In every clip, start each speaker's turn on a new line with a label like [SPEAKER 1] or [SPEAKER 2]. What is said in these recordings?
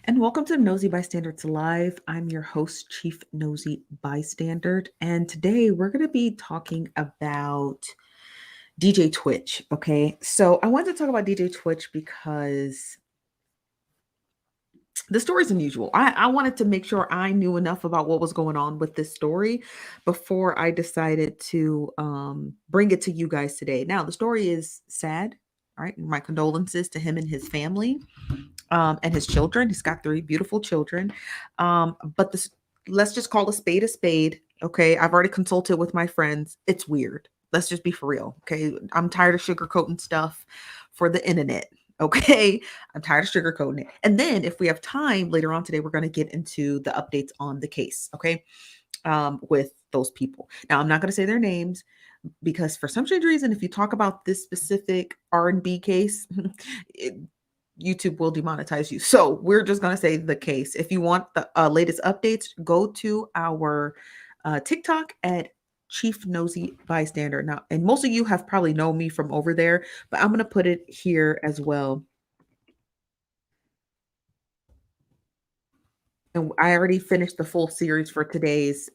[SPEAKER 1] And welcome to Nosy Bystanders Live. I'm your host, Chief Nosy Bystander. And today we're going to be talking about DJ Twitch. Okay. So I wanted to talk about DJ Twitch because the story is unusual. I wanted to make sure I knew enough about what was going on with this story before I decided to bring it to you guys today. Now, the story is sad. All right. My condolences to him and his family. And his children. He's got 3 beautiful children. But this, let's just call a spade a spade. Okay. I've already consulted with my friends. It's weird. Let's just be for real. Okay. I'm tired of sugarcoating stuff for the internet. Okay. I'm tired of sugarcoating it. And then if we have time later on today, we're going to get into the updates on the case. Okay. With those people. Now, I'm not going to say their names because for some strange reason, if you talk about this specific R&B case, YouTube will demonetize you. So we're just going to say the case. If you want the latest updates, go to our TikTok at Chief Nosy Bystander. Now, and most of you have probably known me from over there, but I'm going to put it here as well. And I already finished the full series for today's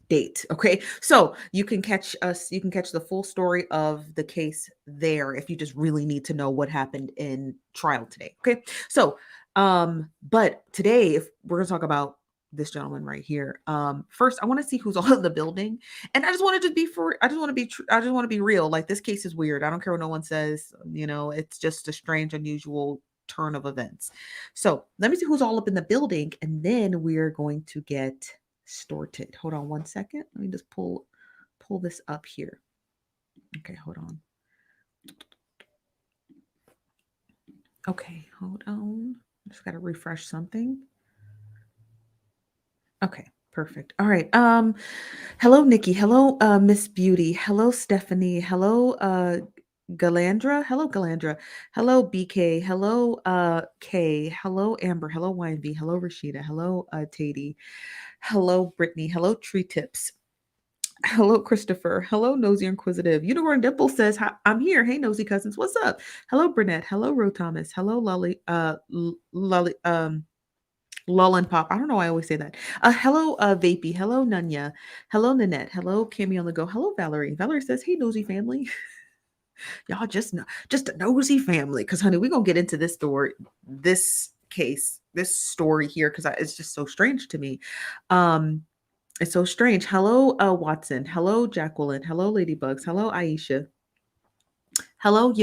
[SPEAKER 1] date. Okay. So you can catch the full story of the case there if you just really need to know what happened in trial today. Okay. So, but today, if we're going to talk about this gentleman right here, first, I want to see who's all in the building. And I just want to I just want to be, I just want to be real. Like this case is weird. I don't care what no one says, it's just a strange, unusual turn of events. So let me see who's all up in the building. And then we're going to get started. Hold on one second. Let me just pull this up here. Okay, hold on. Okay, hold on. Just got to refresh something. Okay, perfect. All right. Hello Nikki. Hello Miss Beauty. Hello Stephanie. Hello Galandra. Hello Galandra. Hello BK. Hello Kay. Hello Amber. Hello YB. Hello Rashida. Hello Tady. Hello Brittany. Hello Tree Tips. Hello, Christopher. Hello, Nosy Inquisitive. Unicorn Dimple says, I'm here. Hey, Nosy Cousins. What's up? Hello, Burnett. Hello, Ro Thomas. Hello, Lolly, Lolly, Lull Pop. I don't know why I always say that. Hello, Vapey. Hello, Nunya. Hello, Nanette. Hello, Cammy on the go. Hello, Valerie. Valerie says, hey, Nosy family. Y'all just a nosy family. Because, honey, we're going to get into this story here, because it's just so strange to me. It's so strange. Hello, Watson. Hello, Jacqueline. Hello, Ladybugs. Hello, Aisha. Hello,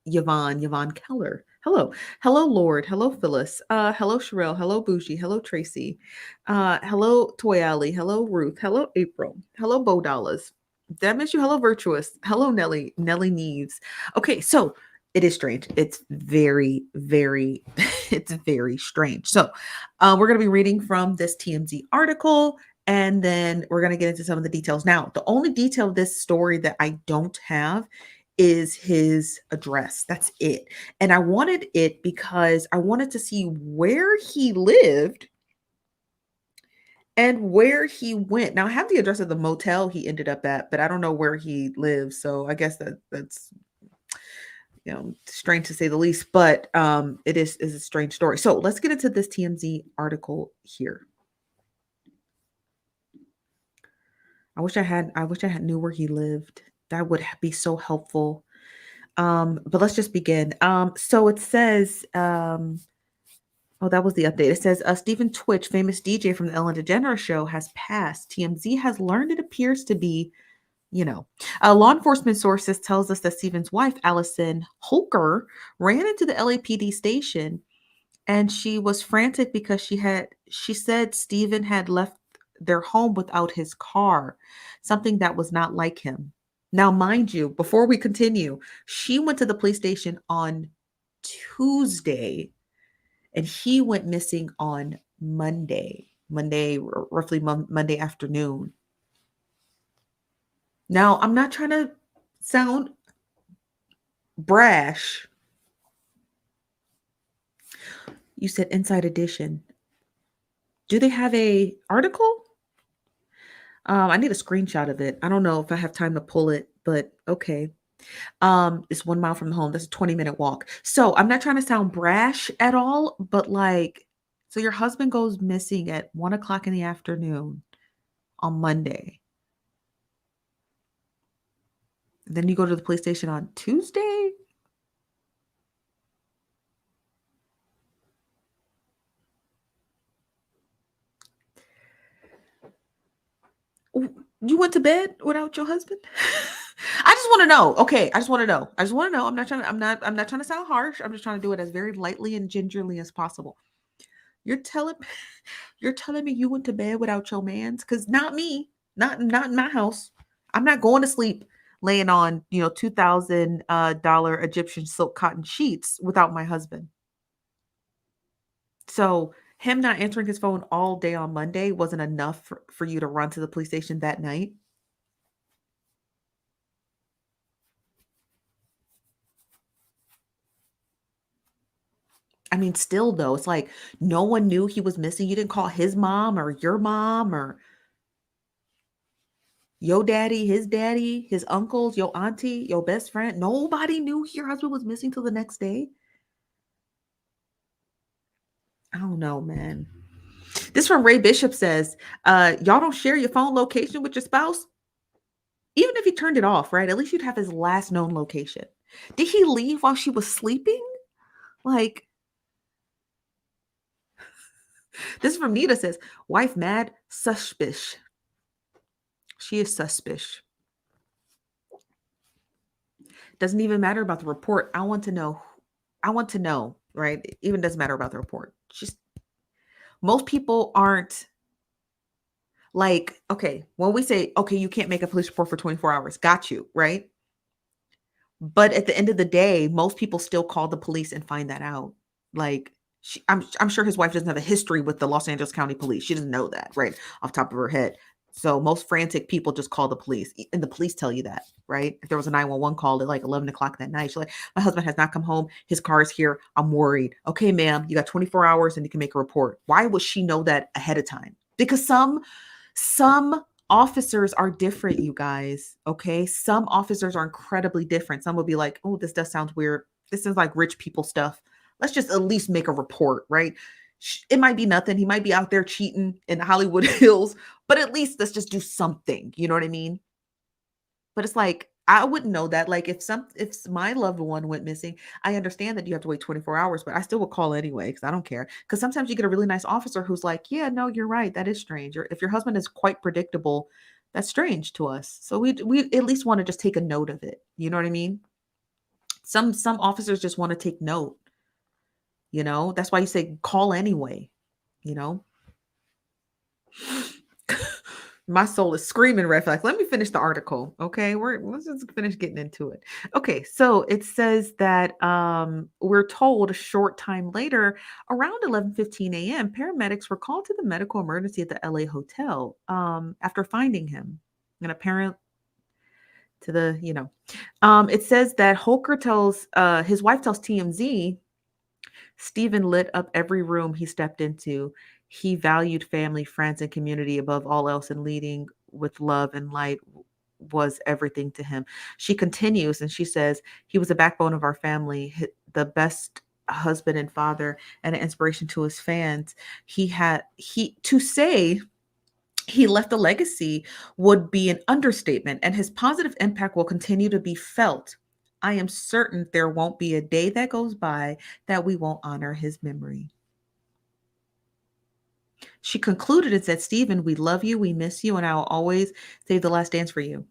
[SPEAKER 1] Yvonne Keller. Hello. Hello, Lord. Hello, Phyllis. Hello, Sherelle. Hello, Bougie. Hello, Tracy. Hello, Toy Alley. Hello, Ruth. Hello, April. Hello, Bo Dollars. Did I miss you? Hello, Virtuous. Hello, Nellie Neves. Okay, so it is strange. It's very, very, it's very strange. So we're going to be reading from this TMZ article, and then we're going to get into some of the details. Now, the only detail of this story that I don't have is his address. That's it. And I wanted it because I wanted to see where he lived and where he went. Now, I have the address of the motel he ended up at, but I don't know where he lives. So I guess that's strange to say the least, but it is a strange story. So let's get into this TMZ article here. I wish I had knew where he lived. That would be so helpful. But let's just begin. So it says, oh, that was the update. It says, Stephen Twitch, famous DJ from the Ellen DeGeneres show, has passed. TMZ has learned it appears to be, law enforcement sources tells us that Stephen's wife, Allison Holker, ran into the LAPD station, and she was frantic because she said Stephen had left their home without his car, something that was not like him. Now, mind you, before we continue, she went to the police station on Tuesday, and he went missing on Monday, roughly Monday afternoon. Now, I'm not trying to sound brash. You said Inside Edition. Do they have a article? I need a screenshot of it. I don't know if I have time to pull it, but okay. It's 1 mile from the home. That's a 20-minute walk. So I'm not trying to sound brash at all, but like, so your husband goes missing at 1 o'clock in the afternoon on Monday. Then you go to the police station on Tuesday. You went to bed without your husband? I just want to know. Okay, I just want to know. I just want to know. I'm not trying to sound harsh. I'm just trying to do it as very lightly and gingerly as possible. You're telling you're telling me you went to bed without your man's? Cuz not me. Not in my house. I'm not going to sleep laying on, $2,000 dollar Egyptian silk cotton sheets without my husband. So, him not answering his phone all day on Monday wasn't enough for you to run to the police station that night? I mean, still though, it's like no one knew he was missing. You didn't call his mom or your mom or your daddy, his uncles, your auntie, your best friend. Nobody knew your husband was missing till the next day. I don't know, man. This from Ray Bishop says, y'all don't share your phone location with your spouse? Even if he turned it off, right? At least you'd have his last known location. Did he leave while she was sleeping? Like, this from Nita says, wife mad, suspicious. She is suspicious. Doesn't even matter about the report. I want to know. I want to know, right? It even doesn't matter about the report. Just most people aren't like, okay, when we say, okay, you can't make a police report for 24 hours, got you, right? But at the end of the day, most people still call the police and find that out. Like, I'm sure his wife doesn't have a history with the Los Angeles County Police. She doesn't know that, right, off top of her head. So most frantic people just call the police, and the police tell you that, right? If there was a 911 call at like 11 o'clock that night, she's like, "My husband has not come home. His car is here. I'm worried." Okay, ma'am, you got 24 hours, and you can make a report. Why would she know that ahead of time? Because some officers are different, you guys. Okay. Some officers are incredibly different. Some will be like, oh, this does sound weird. This is like rich people stuff. Let's just at least make a report, right? It might be nothing. He might be out there cheating in Hollywood Hills, but at least let's just do something. You know what I mean? But it's like, I wouldn't know that. Like if my loved one went missing, I understand that you have to wait 24 hours, but I still would call anyway because I don't care. Because sometimes you get a really nice officer who's like, yeah, no, you're right. That is strange. Or if your husband is quite predictable, that's strange to us. So we at least want to just take a note of it. You know what I mean? Some officers just want to take note, That's why you say call anyway, you know? My soul is screaming red flags. Let me finish the article. Okay. Let's just finish getting into it. Okay. So it says that we're told a short time later, around 11:15 a.m., paramedics were called to the medical emergency at the LA hotel after finding him. And apparent to it says that Holker tells his wife tells TMZ Stephen lit up every room he stepped into. He valued family, friends, and community above all else, and leading with love and light was everything to him. She continues and she says, he was the backbone of our family, the best husband and father, and an inspiration to his fans. To say he left a legacy would be an understatement, and his positive impact will continue to be felt. I am certain there won't be a day that goes by that we won't honor his memory. She concluded and said, Stephen, we love you, we miss you, and I will always save the last dance for you.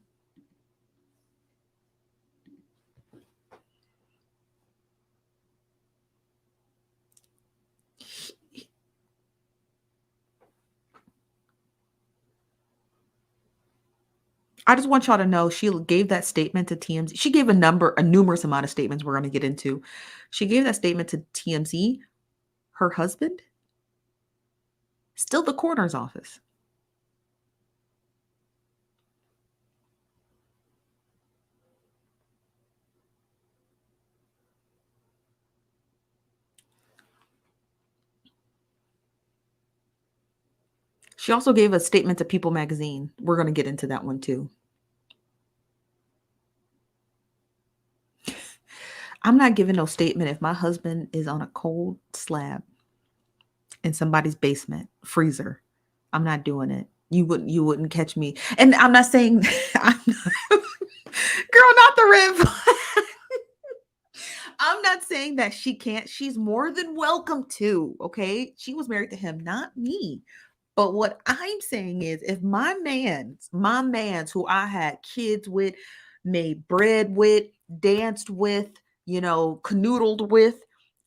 [SPEAKER 1] I just want y'all to know she gave that statement to TMZ. She gave a numerous amount of statements we're going to get into. She gave that statement to TMZ, her husband, still the coroner's office. She also gave a statement to People magazine. We're going to get into that one too. I'm not giving no statement if my husband is on a cold slab in somebody's basement freezer. I'm not doing it. You wouldn't catch me. And I'm not saying I'm not, girl, not the red flag. I'm not saying that she can't. She's more than welcome to. Okay. She was married to him, not me. But what I'm saying is if my man's who I had kids with, made bread with, danced with, canoodled with,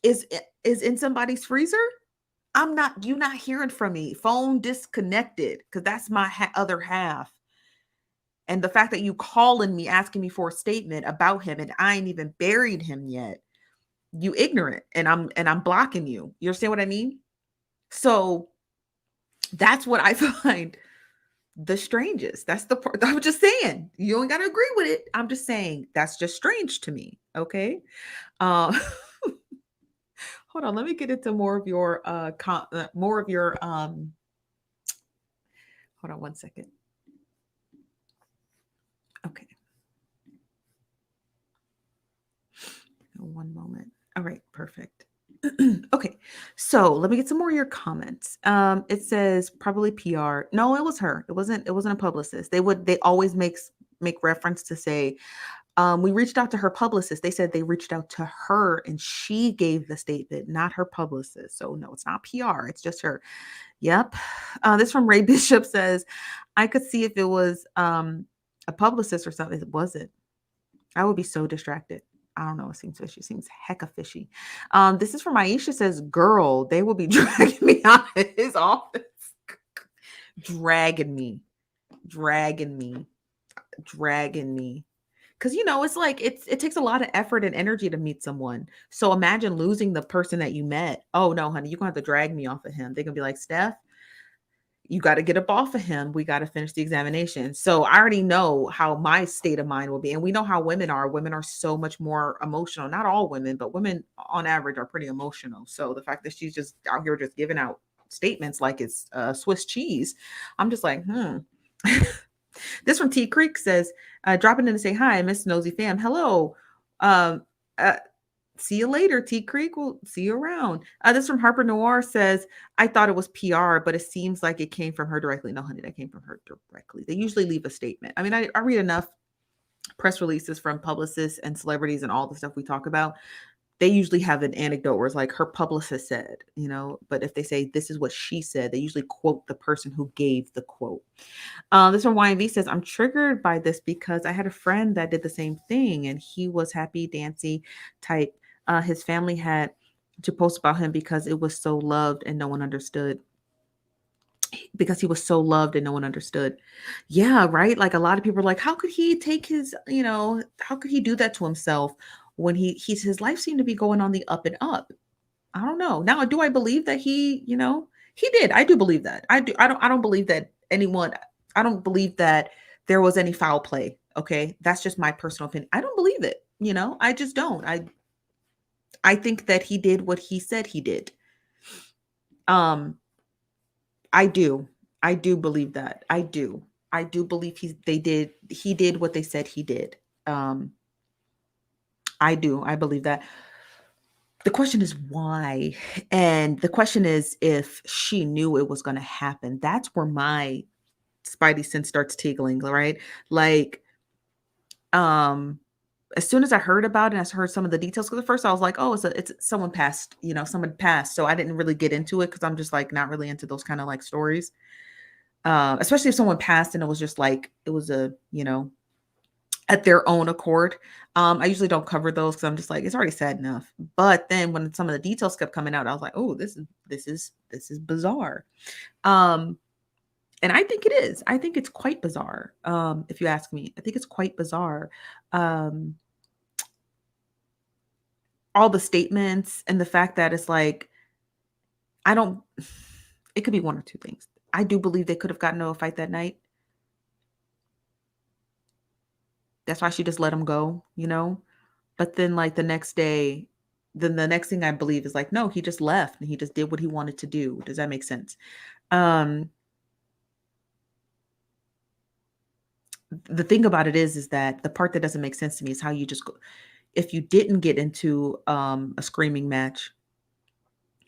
[SPEAKER 1] is is in somebody's freezer, you're not hearing from me. Phone disconnected, because that's my other half. And the fact that you calling me asking me for a statement about him and I ain't even buried him yet, you ignorant, and I'm blocking you. You understand what I mean? So that's what I find the strangest. That's the part. I'm just saying. You don't got to agree with it. I'm just saying that's just strange to me. Okay. Uh, hold on. Let me get into more of your more of your Hold on one second. Okay. One moment. All right, perfect. Okay, so let me get some more of your comments. It says probably PR. No, it was her. It wasn't a publicist. They always make reference to say, we reached out to her publicist. They said they reached out to her and she gave the statement, not her publicist. So no, it's not PR. It's just her. Yep. This from Ray Bishop says, I could see if it was a publicist or something. It wasn't. I would be so distracted. I don't know. It seems fishy. It seems hecka fishy. This is from Aisha says, girl, they will be dragging me out of his office. dragging me, dragging me, dragging me. Cause it's like it takes a lot of effort and energy to meet someone. So imagine losing the person that you met. Oh no, honey, you're gonna have to drag me off of him. They're gonna be like, Steph, you got to get up off of him. We got to finish the examination. So I already know how my state of mind will be. And we know how women are. Women are so much more emotional. Not all women, but women on average are pretty emotional. So the fact that she's just out here just giving out statements like it's Swiss cheese, I'm just like, This from T Creek says, dropping in to say hi, Miss Nosy Fam. Hello. Um, uh, See you later, T Creek. We'll see you around. This from Harper Noir says, I thought it was PR, but it seems like it came from her directly. No, honey, that came from her directly. They usually leave a statement. I mean, I read enough press releases from publicists and celebrities and all the stuff we talk about. They usually have an anecdote where it's like her publicist said, but if they say this is what she said, they usually quote the person who gave the quote. This from YMV says, I'm triggered by this because I had a friend that did the same thing and he was happy, dancy type. His family had to post about him because it was so loved and no one understood. Because he was so loved and no one understood. Yeah, right. Like a lot of people are like, how could he take how could he do that to himself when his life seemed to be going on the up and up? I don't know. Now, do I believe that he did? I do believe that. I do. I don't believe that I don't believe that there was any foul play. Okay. That's just my personal opinion. I don't believe it. I just don't. I think that he did what he said he did. Um, I do. I do believe that. I do. I do believe he did what they said he did. Um, I do. I believe that. The question is why. And the question is if she knew it was going to happen. That's where my spidey sense starts tingling, right? Like, as soon as I heard about it, I heard some of the details. Because at first I was like, oh, it's someone passed, someone passed. So I didn't really get into it because I'm just like not really into those kind of like stories. Especially if someone passed and it was just like it was at their own accord. I usually don't cover those because I'm just like, it's already sad enough. But then when some of the details kept coming out, I was like, oh, this is bizarre. And I think it is. I think it's quite bizarre. If you ask me, I think it's quite bizarre. All the statements and the fact that it's like, I don't, it could be one or two things. I do believe they could have gotten into a fight that night. That's why she just let him go, But then like the next day, then the next thing I believe is like, no, he just left and he just did what he wanted to do. Does that make sense? The thing about it is that the part that doesn't make sense to me is how you just go, if you didn't get into a screaming match,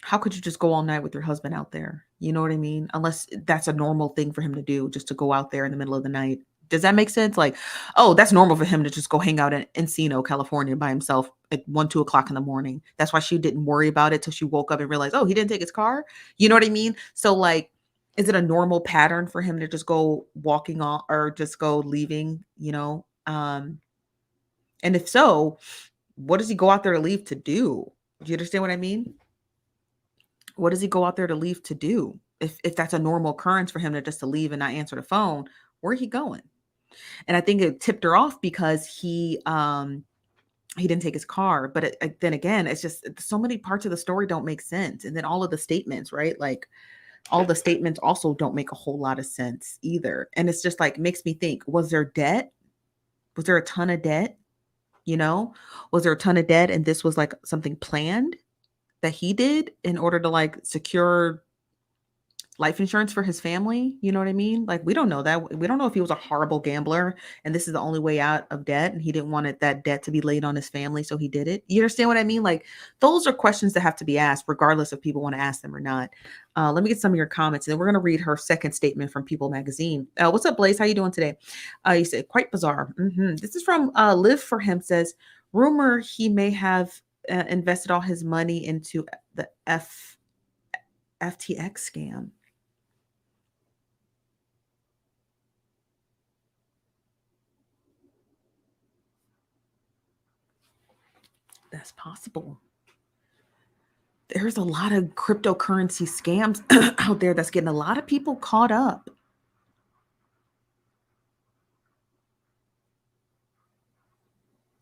[SPEAKER 1] how could you just go all night with your husband out there? You know what I mean? Unless that's a normal thing for him to do, just to go out there in the middle of the night. Does that make sense? Like, oh, that's normal for him to just go hang out in Encino, California by himself at 1, 2 o'clock in the morning. That's why she didn't worry about it till she woke up and realized, oh, he didn't take his car. You know what I mean? So like, is it a normal pattern for him to just go walking on or just go leaving, and if so, what does he go out there to leave to do? Do you understand what I mean? What does he go out there to leave to do? If that's a normal occurrence for him to just to leave and not answer the phone, where he going? And I think it tipped her off because he didn't take his car. But then again, it's just so many parts of the story don't make sense. And then all of the statements, right? Like all the statements also don't make a whole lot of sense either. And it's just like makes me think, was there debt? Was there a ton of debt? Was there a ton of debt and this was like something planned that he did in order to like secure life insurance for his family? You know what I mean? Like, we don't know that. We don't know if he was a horrible gambler and this is the only way out of debt and he didn't want that debt to be laid on his family, so he did it. You understand what I mean? Like, those are questions that have to be asked regardless if people want to ask them or not. Let me get some of your comments, and then we're going to read her second statement from People Magazine. What's up, Blaze? How you doing today? You said, quite bizarre. This is from Live For Him says, rumor he may have invested all his money into the FTX scam. That's possible. There's a lot of cryptocurrency scams out there that's getting a lot of people caught up.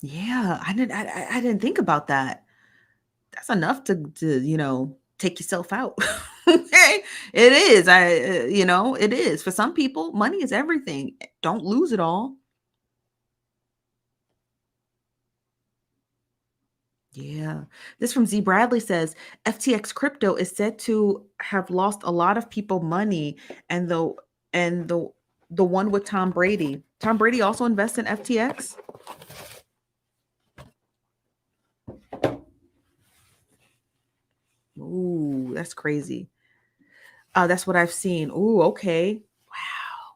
[SPEAKER 1] Yeah, I didn't think about that. That's enough to take yourself out. Okay, it is. It is. For some people, money is everything. Don't lose it all. Yeah. This from Z Bradley says FTX crypto is said to have lost a lot of people money, and the one with Tom Brady. Tom Brady also invests in FTX. Ooh, that's crazy. That's what I've seen. Ooh, okay. Wow.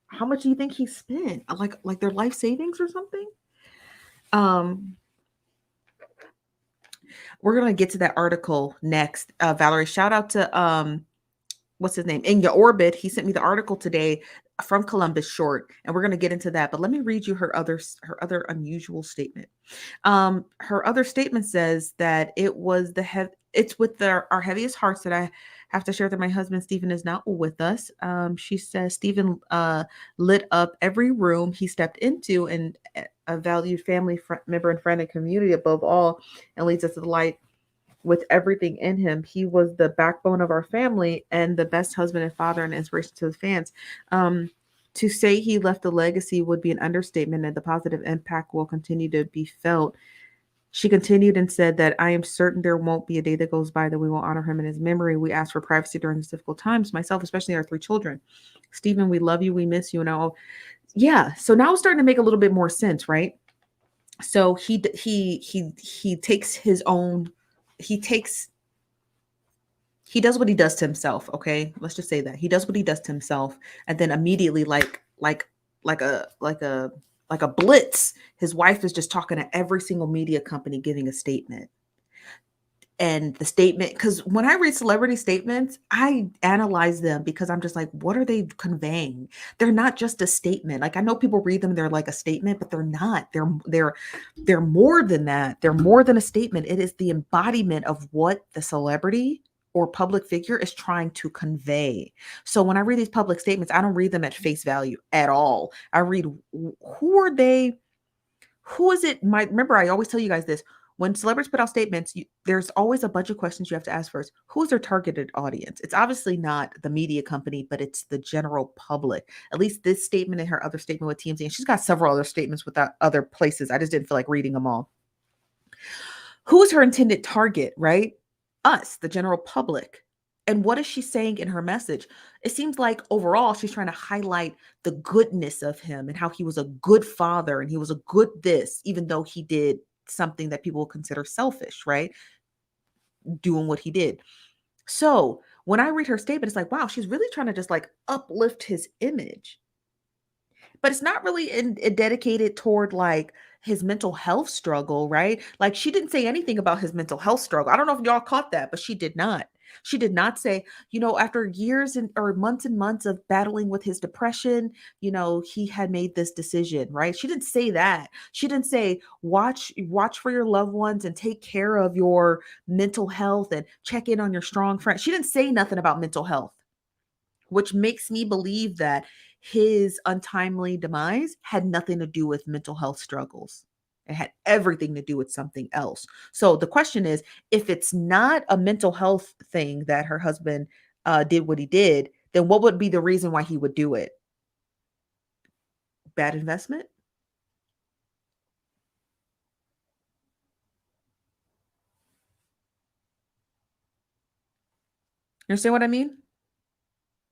[SPEAKER 1] How much do you think he spent? Like their life savings or something? We're gonna get to that article next. Valerie, shout out to what's his name? In Your Orbit. He sent me the article today from Columbus Short, and we're going to get into that. But let me read you her other unusual statement. Her other statement says that it was it's with our heaviest hearts that I have to share that my husband Stephen is not with us. She says Stephen lit up every room he stepped into, and a valued family member and friend and community above all, and leads us to the light with everything in him. He was the backbone of our family and the best husband and father and inspiration to the fans. To say he left a legacy would be an understatement, and the positive impact will continue to be felt. She continued and said that I am certain there won't be a day that goes by that we will honor him in his memory. We ask for privacy during these difficult times, myself, especially our 3 children. Stephen, we love you. We miss you. And all. Yeah. So now it's starting to make a little bit more sense, right? So he takes his own, he does what he does to himself. Okay, let's just say that he does what he does to himself, and then immediately, like a blitz, his wife is just talking to every single media company, giving a statement. And the statement, because when I read celebrity statements, I analyze them because I'm just like, what are they conveying? They're not just a statement. Like, I know people read them, they're like a statement, but they're not. They're more than that. They're more than a statement. It is the embodiment of what the celebrity or public figure is trying to convey. So when I read these public statements, I don't read them at face value at all. I read, who are they? Who is it? Remember, I always tell you guys this. When celebrities put out statements, there's always a bunch of questions you have to ask first. Who's their targeted audience? It's obviously not the media company, but it's the general public. At least this statement and her other statement with TMZ, and she's got several other statements with other places. I just didn't feel like reading them all. Who is her intended target, right? Us, the general public. And what is she saying in her message? It seems like overall she's trying to highlight the goodness of him and how he was a good father and he was a good this, even though he did something that people would consider selfish, right? Doing what he did. So when I read her statement, it's like, wow, she's really trying to just like uplift his image, but it's not really dedicated toward like his mental health struggle, right? Like she didn't say anything about his mental health struggle. I don't know if y'all caught that, but she did not. She did not say, after years or months and months of battling with his depression, he had made this decision, right? She didn't say that. She didn't say, watch for your loved ones and take care of your mental health and check in on your strong friends. She didn't say nothing about mental health, which makes me believe that his untimely demise had nothing to do with mental health struggles. It had everything to do with something else. So the question is, if it's not a mental health thing that her husband did what he did, then what would be the reason why he would do it? Bad investment? You understand what I mean?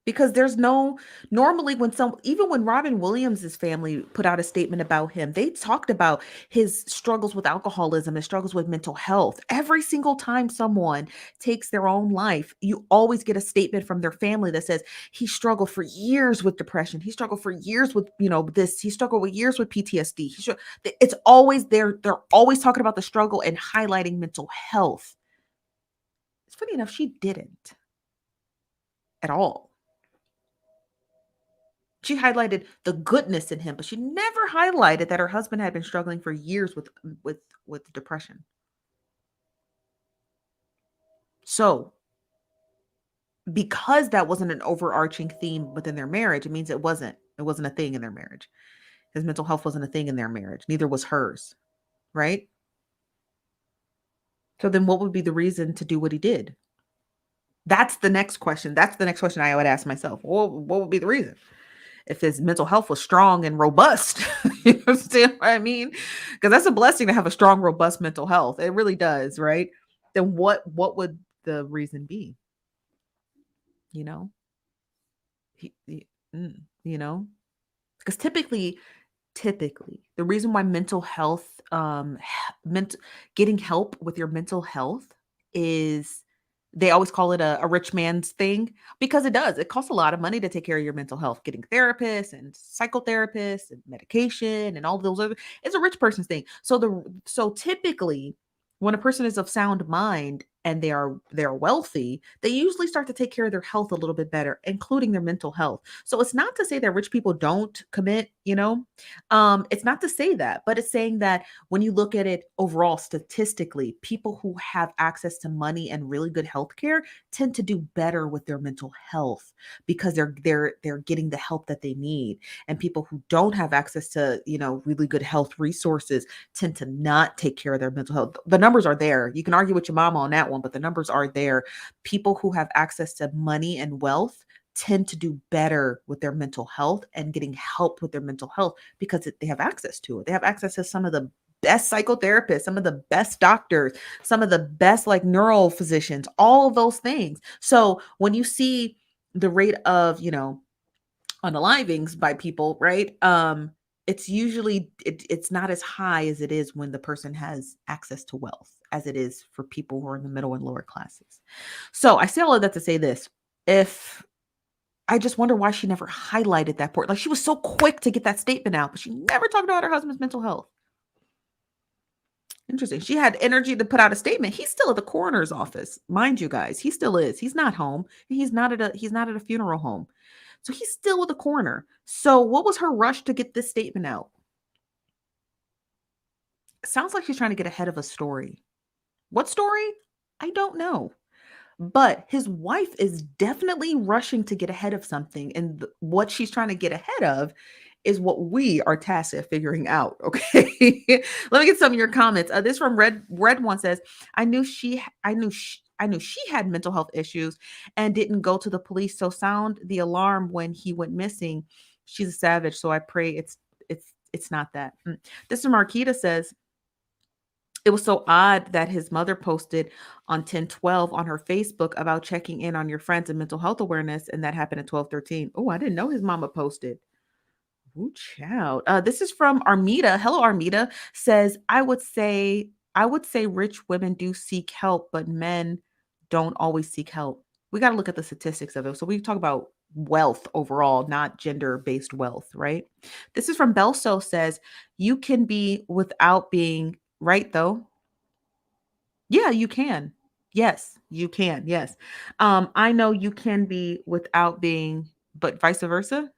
[SPEAKER 1] Because there's no normally when some even when Robin Williams's family put out a statement about him, they talked about his struggles with alcoholism and struggles with mental health. Every single time someone takes their own life, you always get a statement from their family that says he struggled for years with depression. He struggled for years with, this. He struggled with years with PTSD. It's always there. They're always talking about the struggle and highlighting mental health. It's funny enough, she didn't at all. She highlighted the goodness in him, but she never highlighted that her husband had been struggling for years with depression. So, because that wasn't an overarching theme within their marriage, it means it wasn't a thing in their marriage. His mental health wasn't a thing in their marriage. Neither was hers, right? So then what would be the reason to do what he did? That's the next question. That's the next question I would ask myself. What would be the reason? If his mental health was strong and robust. You understand what I mean? Because that's a blessing to have a strong, robust mental health. It really does, right? Then what would the reason be? You know, he, he- you know, because typically the reason why mental health getting help with your mental health is they always call it a rich man's thing, because it costs a lot of money to take care of your mental health. Getting therapists and psychotherapists and medication and all those other, it's a rich person's thing. So typically when a person is of sound mind and they're wealthy, they usually start to take care of their health a little bit better, including their mental health. So it's not to say that rich people don't commit, it's not to say that, but it's saying that when you look at it overall statistically, people who have access to money and really good health care tend to do better with their mental health because they're getting the help that they need. And people who don't have access to, really good health resources tend to not take care of their mental health. The numbers are there. You can argue with your mama on that one, but the numbers are there. People who have access to money and wealth tend to do better with their mental health and getting help with their mental health because they have access to it. They have access to some of the best psychotherapists, some of the best doctors, some of the best like neural physicians, all of those things. So when you see the rate of, unalivings by people, right? It's usually it's not as high as it is when the person has access to wealth as it is for people who are in the middle and lower classes. So I say all of that to say this. If I just wonder why she never highlighted that part. Like she was so quick to get that statement out, but she never talked about her husband's mental health. Interesting. She had energy to put out a statement. He's still at the coroner's office. Mind you guys, he still is. He's not home. He's not at a funeral home. So he's still with the coroner. So what was her rush to get this statement out? Sounds like she's trying to get ahead of a story. What story? I don't know. But his wife is definitely rushing to get ahead of something. And what she's trying to get ahead of is what we are tasked at figuring out. Okay. Let me get some of your comments. This from Red One says, I knew she had mental health issues and didn't go to the police. So sound the alarm when he went missing. She's a savage. So I pray it's not that. This is Marquita says, It was so odd that his mother posted on 10/12 on her Facebook about checking in on your friends and mental health awareness, and that happened at 12/13. Oh, I didn't know his mama posted. Ooh, child. This is from Armida. Hello, Armida. Says, I would say rich women do seek help, but men don't always seek help. We got to look at the statistics of it. So we talk about wealth overall, not gender-based wealth, right? This is from Belso. Says, you can be without being right though. Yeah, you can. Yes, you can. Yes. I know you can be without being, but vice versa.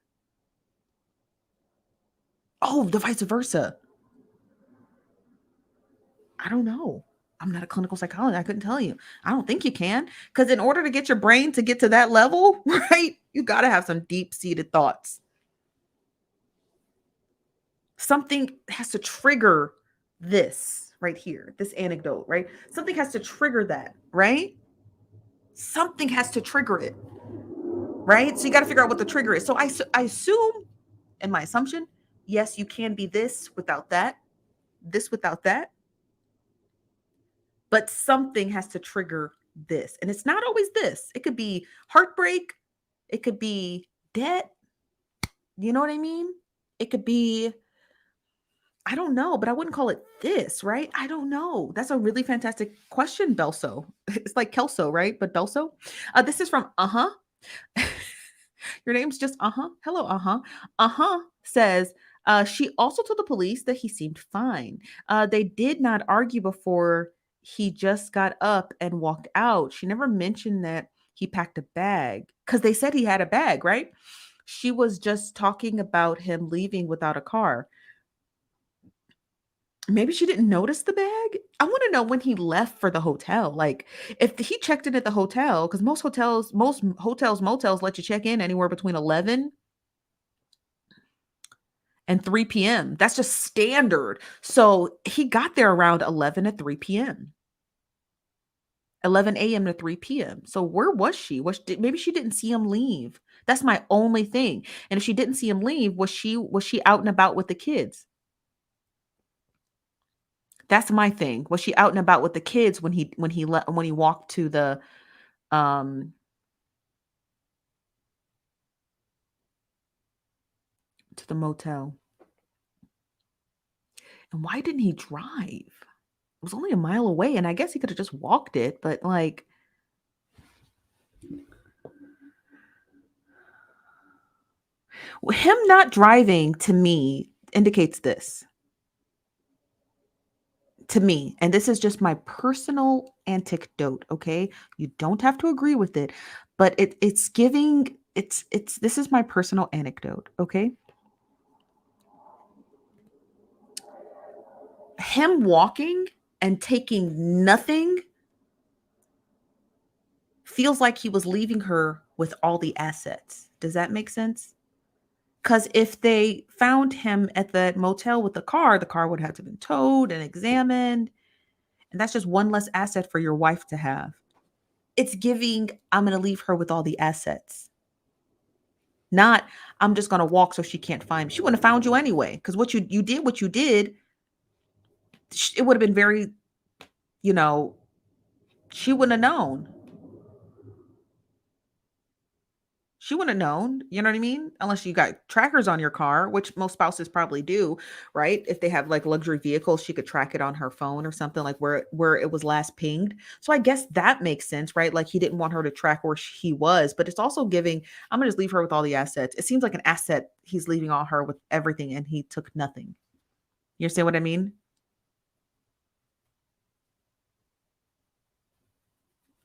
[SPEAKER 1] Oh, the vice versa. I don't know. I'm not a clinical psychologist. I couldn't tell you. I don't think you can. Because in order to get your brain to get to that level, right, you got to have some deep seated thoughts. Something has to trigger this right here, this anecdote, right? Something has to trigger that, right? Something has to trigger it, right? So you got to figure out what the trigger is. So I assume, in my assumption, yes, you can be this without that, but something has to trigger this. And it's not always this. It could be heartbreak, it could be debt, you know what I mean? It could be, I don't know, but I wouldn't call it this, right? I don't know. That's a really fantastic question, Belso. It's like Kelso, right? But Belso. This is from Your name's just Hello, says she also told the police that he seemed fine. They did not argue before he just got up and walked out. She never mentioned that he packed a bag because they said he had a bag, right? She was just talking about him leaving without a car. Maybe she didn't notice the bag. I want to know when he left for the hotel. Like, if he checked in at the hotel, because most hotels, motels let you check in anywhere between 11 and 3 p.m. That's just standard. So he got there around 11 to 3 p.m. 11 a.m. to 3 p.m. So where was she? Maybe she didn't see him leave. That's my only thing. And if she didn't see him leave, was she out and about with the kids? That's my thing. Was she out and about with the kids when he walked um to the motel? And why didn't he drive? It was only a mile away, and I guess he could have just walked it, but like him not driving to me indicates this to me, and this is just my personal anecdote, okay? You don't have to agree with it, but it's giving it's this is my personal anecdote, okay? Him walking and taking nothing feels like he was leaving her with all the assets. Does that make sense? Because if they found him at the motel with the car would have to been towed and examined. And that's just one less asset for your wife to have. It's giving, I'm going to leave her with all the assets. Not, I'm just going to walk so she can't find me. She wouldn't have found you anyway. Because what you did, it would have been very, you know, she wouldn't have known. She wouldn't have known, you know what I mean? Unless you got trackers on your car, which most spouses probably do, right? If they have like luxury vehicles, she could track it on her phone or something like where it was last pinged. So I guess that makes sense, right? Like he didn't want her to track where he was, but it's also giving, I'm gonna just leave her with all the assets. It seems like an asset. He's leaving all her with everything and he took nothing. You understand what I mean?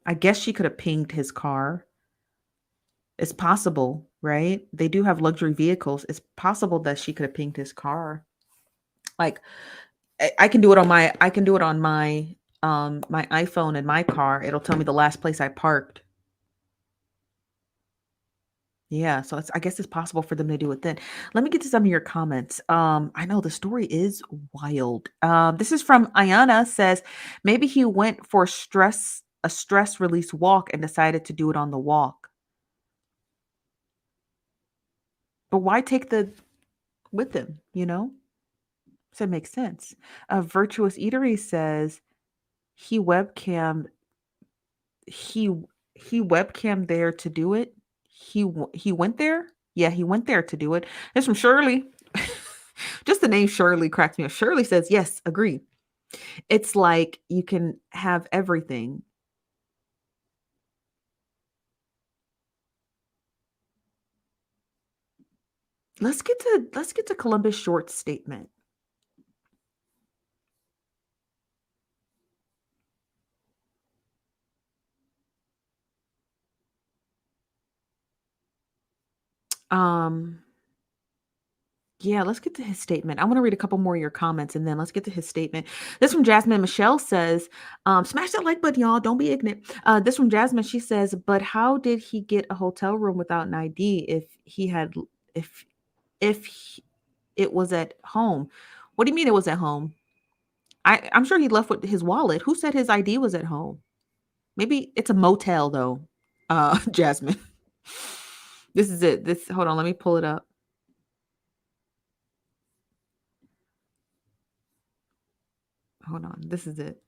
[SPEAKER 1] I guess she could have pinged his car. It's possible, right? They do have luxury vehicles. It's possible that she could have pinged his car. Like I can do it on my iPhone in my car. It'll tell me the last place I parked. Yeah, so I guess it's possible for them to do it then. Let me get to some of your comments. I know the story is wild. This is from Ayana says maybe he went for a stress release walk and decided to do it on the walk. But why take the with him, you know? So it makes sense. Virtuous Eatery says he webcam he he webcam there to do it. He went there. Yeah, he went there to do it. It's from Shirley. Just the name Shirley cracks me up. Shirley says yes, agree. It's like you can have everything. Let's get to Columbus Short's statement. Um Yeah, let's get to his statement. I want to read a couple more of your comments and then let's get to his statement. This from Jasmine Michelle says, smash that like button, y'all. Don't be ignorant. This from Jasmine, she says, but how did he get a hotel room without an ID if if he- it was at home? What do you mean it was at home? I'm sure he left with his wallet. Who said his ID was at home? Maybe it's a motel though. Jasmine. This is it. This hold on, let me pull it up. Hold on. This is it.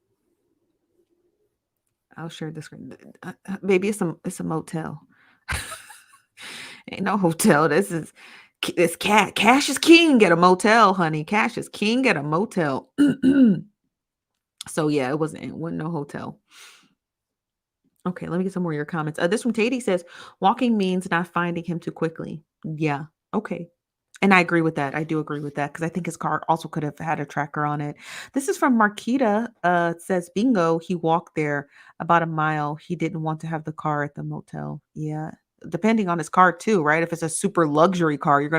[SPEAKER 1] I'll share the screen. Baby, it's a motel. Ain't no hotel. This cat. Cash is king at a motel, honey. Cash is king at a motel. So yeah, it wasn't no hotel. Okay, let me get some more of your comments. This from Tatey says, walking means not finding him too quickly. Yeah. Okay. And I agree with that. I do agree with that because I think his car also could have had a tracker on it. This is from Marquita. It says, bingo, he walked there about a mile. He didn't want to have the car at the motel. Yeah. Depending on his car too, right? If it's a super luxury car, you're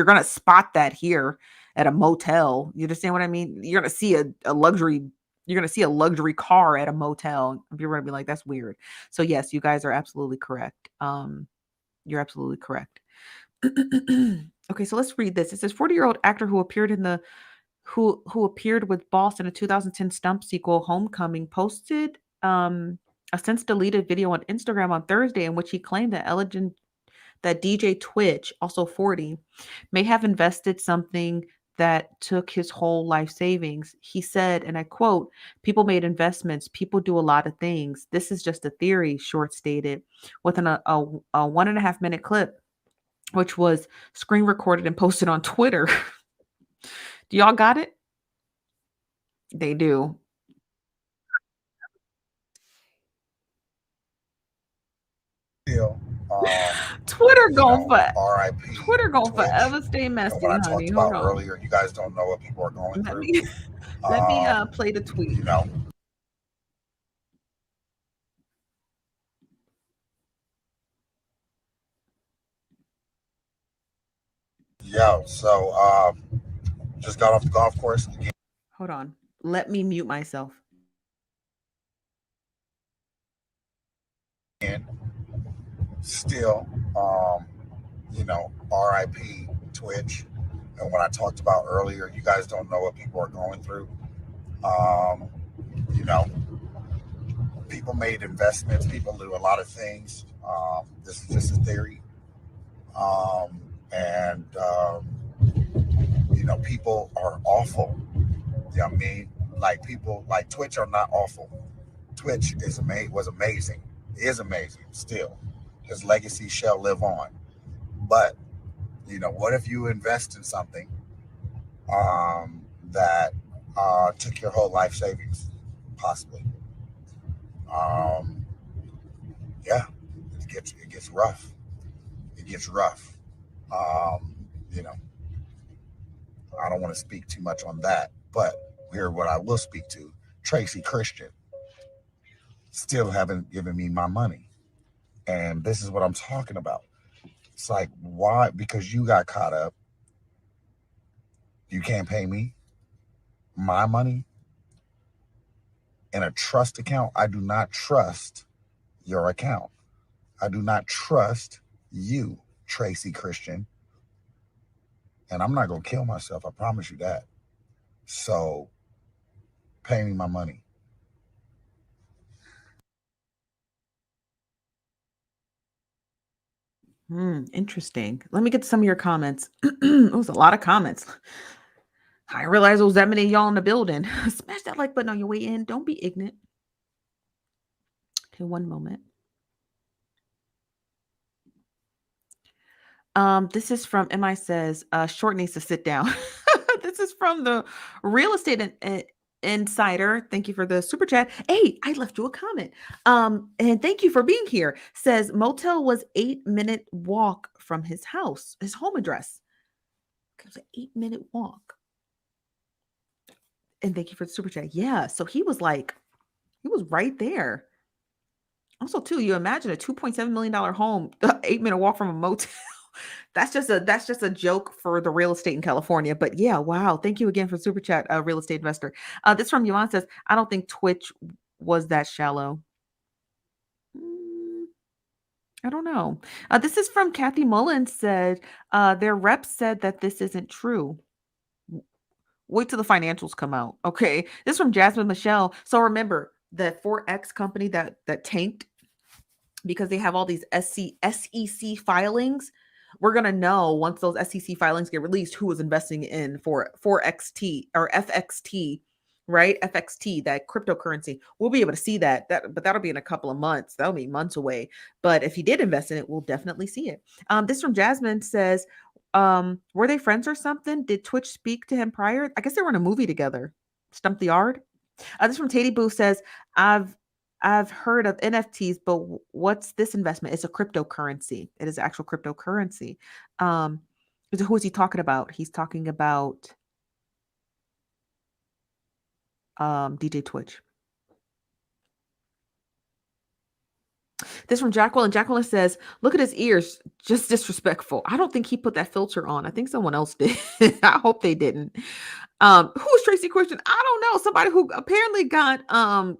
[SPEAKER 1] gonna spot that here at a motel. You understand what I mean? You're gonna see a luxury car at a motel. You're gonna be like, that's weird. So yes, you guys are absolutely correct. You're absolutely correct. Okay, so let's read this. It says 40-year-old actor who appeared with Boss in a 2010 Stump sequel, Homecoming, posted a since deleted video on Instagram on Thursday in which he claimed that DJ Twitch, also 40, may have invested something that took his whole life savings. He said, and I quote, people made investments, people do a lot of things. This is just a theory, Short stated, with a 1.5 minute clip which was screen recorded and posted on Twitter. Do y'all got it? They do.
[SPEAKER 2] Still,
[SPEAKER 1] Twitter
[SPEAKER 2] you
[SPEAKER 1] going
[SPEAKER 2] know,
[SPEAKER 1] for
[SPEAKER 2] RIP
[SPEAKER 1] Twitter going
[SPEAKER 2] Twitch.
[SPEAKER 1] forever stay
[SPEAKER 2] And what
[SPEAKER 1] messy,
[SPEAKER 2] I
[SPEAKER 1] honey.
[SPEAKER 2] talked
[SPEAKER 1] Hold
[SPEAKER 2] about
[SPEAKER 1] on.
[SPEAKER 2] earlier, you guys don't know what people are going
[SPEAKER 1] Let
[SPEAKER 2] through.
[SPEAKER 1] me let me
[SPEAKER 2] Um,
[SPEAKER 1] play the tweet.
[SPEAKER 2] you know, yo, so just got off the golf course
[SPEAKER 1] Hold on. Let me mute myself.
[SPEAKER 2] again. Still, RIP Twitch. And what I talked about earlier, you guys don't know what people are going through. Um, you know, people made investments, people do a lot of things. This is just a theory. And people are awful. You know what I mean? Like people like Twitch are not awful. Twitch was amazing, is amazing still. His legacy shall live on. But what if you invest in something that took your whole life savings, possibly? Um, yeah, it gets rough. It gets rough. Um, you know, I don't want to speak too much on that, but here what I will speak to: Tracy Christian still haven't given me my money, and this is what I'm talking about. It's like, why? Because you got caught up, you can't pay me my money in a trust account. I do not trust your account. I do not trust you, Tracy Christian, and I'm not gonna kill myself. I promise you that. So pay me my money.
[SPEAKER 1] Interesting. Let me get to some of your comments. It was a lot of comments. I realize there was that many of y'all in the building. Smash that like button on your way in. Don't be ignorant. Okay, one moment. This is from MI says, Short needs to sit down. This is from the real estate insider. Thank you for the super chat. Hey, I left you a comment. And thank you for being here. Says motel was 8-minute walk from his house, his home address. It was an 8-minute walk. And thank you for the super chat. Yeah, so he was right there. Also, too, you imagine a $2.7 million home, 8-minute walk from a motel. That's just a joke for the real estate in California. But yeah, wow. Thank you again for super chat, real estate investor. This from Yuan says, I don't think Twitch was that shallow. I don't know. This is from Kathy Mullins said, their reps said that this isn't true. Wait till the financials come out. Okay. This is from Jasmine Michelle. So remember the 4X company that tanked because they have all these SEC filings. We're going to know once those SEC filings get released who was investing in for 4XT or FXT, right? FXT, that cryptocurrency. We'll be able to see that, but that'll be in a couple of months. That'll be months away. But if he did invest in it, we'll definitely see it. This from Jasmine says, were they friends or something? Did Twitch speak to him prior? I guess they were in a movie together. Stump the Yard. This from Tatey Boo says, I've heard of NFTs, but what's this investment? It's a cryptocurrency. It is actual cryptocurrency. Who is he talking about? He's talking about DJ Twitch. This from Jacqueline. Jacqueline says, look at his ears. Just disrespectful. I don't think he put that filter on. I think someone else did. I hope they didn't. Who's Tracy Christian? I don't know. Somebody who apparently got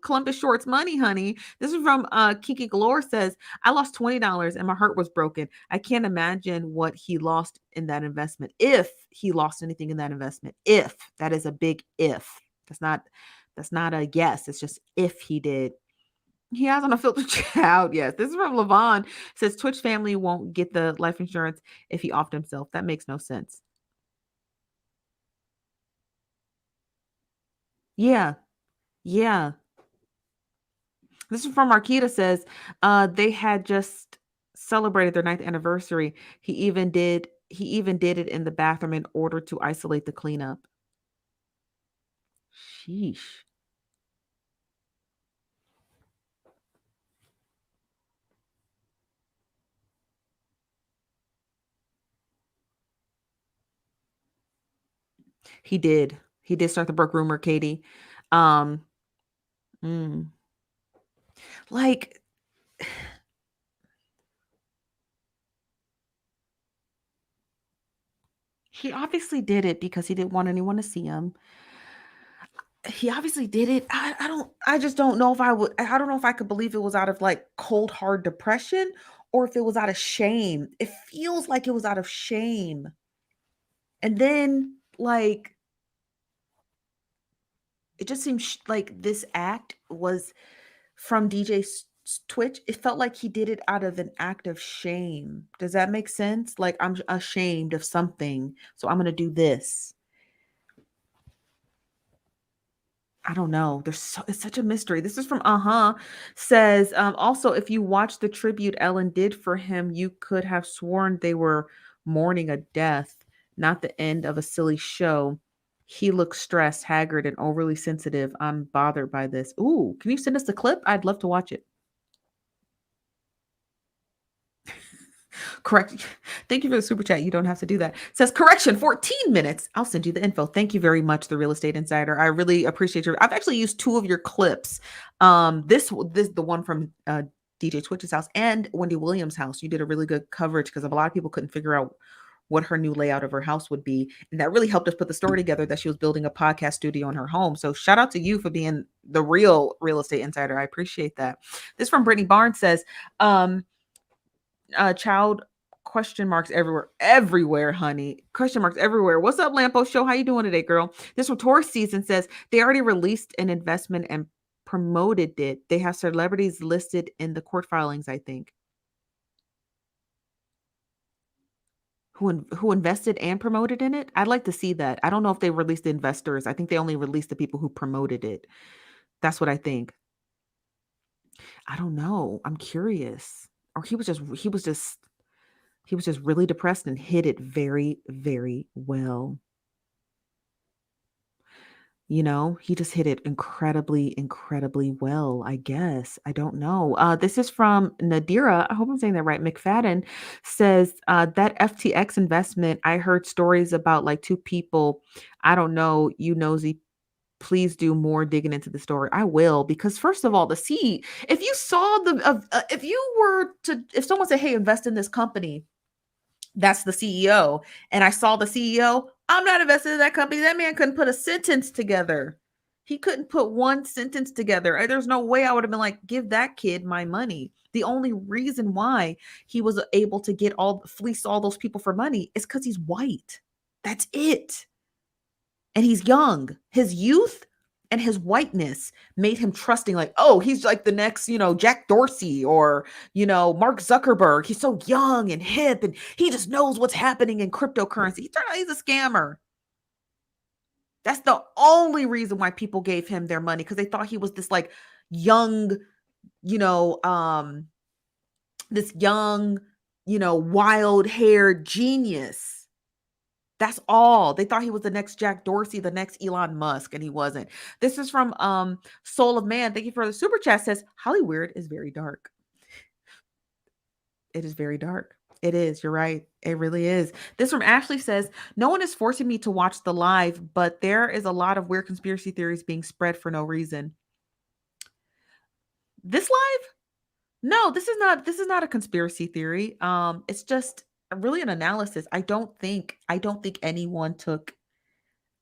[SPEAKER 1] Columbus Shorts money, honey. This is from Kiki Galore says, I lost $20 and my heart was broken. I can't imagine what he lost in that investment. If he lost anything in that investment. If. That is a big if. That's not a yes. It's just if he did. He has on a filtered child. Yes. This is from Levon. Says Twitch family won't get the life insurance if he offed himself. That makes no sense. Yeah. Yeah. This is from Marquita says, they had just celebrated their 9th anniversary. He even did it in the bathroom in order to isolate the cleanup. Sheesh. He did. He did start the Brooke rumor, Katie. Like, he obviously did it because he didn't want anyone to see him. He obviously did it. I just don't know if I would. I don't know if I could believe it was out of like cold, hard depression or if it was out of shame. It feels like it was out of shame. And then, like, it just seems like this act was from DJ Twitch. It felt like he did it out of an act of shame. Does that make sense? Like, I'm ashamed of something, so I'm going to do this. I don't know. It's such a mystery. This is from says, also, if you watch the tribute Ellen did for him, you could have sworn they were mourning a death, not the end of a silly show. He looks stressed, haggard, and overly sensitive. I'm bothered by this. Ooh, can you send us the clip? I'd love to watch it. Correct. Thank you for the super chat. You don't have to do that. It says correction, 14 minutes. I'll send you the info. Thank you very much, the Real Estate Insider. I really appreciate I've actually used 2 of your clips. This the one from DJ Twitch's house and Wendy Williams' house. You did a really good coverage because a lot of people couldn't figure out what her new layout of her house would be. And that really helped us put the story together that she was building a podcast studio in her home. So shout out to you for being the real estate insider. I appreciate that. This from Brittany Barnes says, child question marks everywhere, honey. Question marks everywhere. What's up, Lampo Show? How you doing today, girl? This from Taurus Season says they already released an investment and promoted it. They have celebrities listed in the court filings, I think. who invested and promoted in it? I'd like to see that. I don't know if they released the investors. I think they only released the people who promoted it. That's what I think. I don't know. I'm curious. Or he was just really depressed and hid it very, very well. You know, he just hit it incredibly, incredibly well, I guess. I don't know. This is from Nadira. I hope I'm saying that right. McFadden says that FTX investment, I heard stories about like two people. I don't know, you nosy. Please do more digging into the story. I will, because first of all, if you saw if you were to, if someone said, hey, invest in this company, that's the CEO. And I saw the CEO. I'm not invested in that company. That man couldn't put a sentence together. He couldn't put one sentence together. There's no way I would have been like, give that kid my money. The only reason why he was able to fleece all those people for money is because he's white. That's it. And he's young. His youth and his whiteness made him trusting, like, oh, he's like the next, Jack Dorsey or, Mark Zuckerberg. He's so young and hip and he just knows what's happening in cryptocurrency. He turned out he's a scammer. That's the only reason why people gave him their money, because they thought he was this like young, you know, um, this young, wild haired genius. That's all. They thought he was the next Jack Dorsey, the next Elon Musk, and he wasn't. This is from Soul of Man. Thank you for the super chat. Says Hollywood is very dark. It is very dark. It is. You're right. It really is. This from Ashley says, no one is forcing me to watch the live, but there is a lot of weird conspiracy theories being spread for no reason. This live? No, this is not a conspiracy theory. It's just really an analysis. I don't think anyone took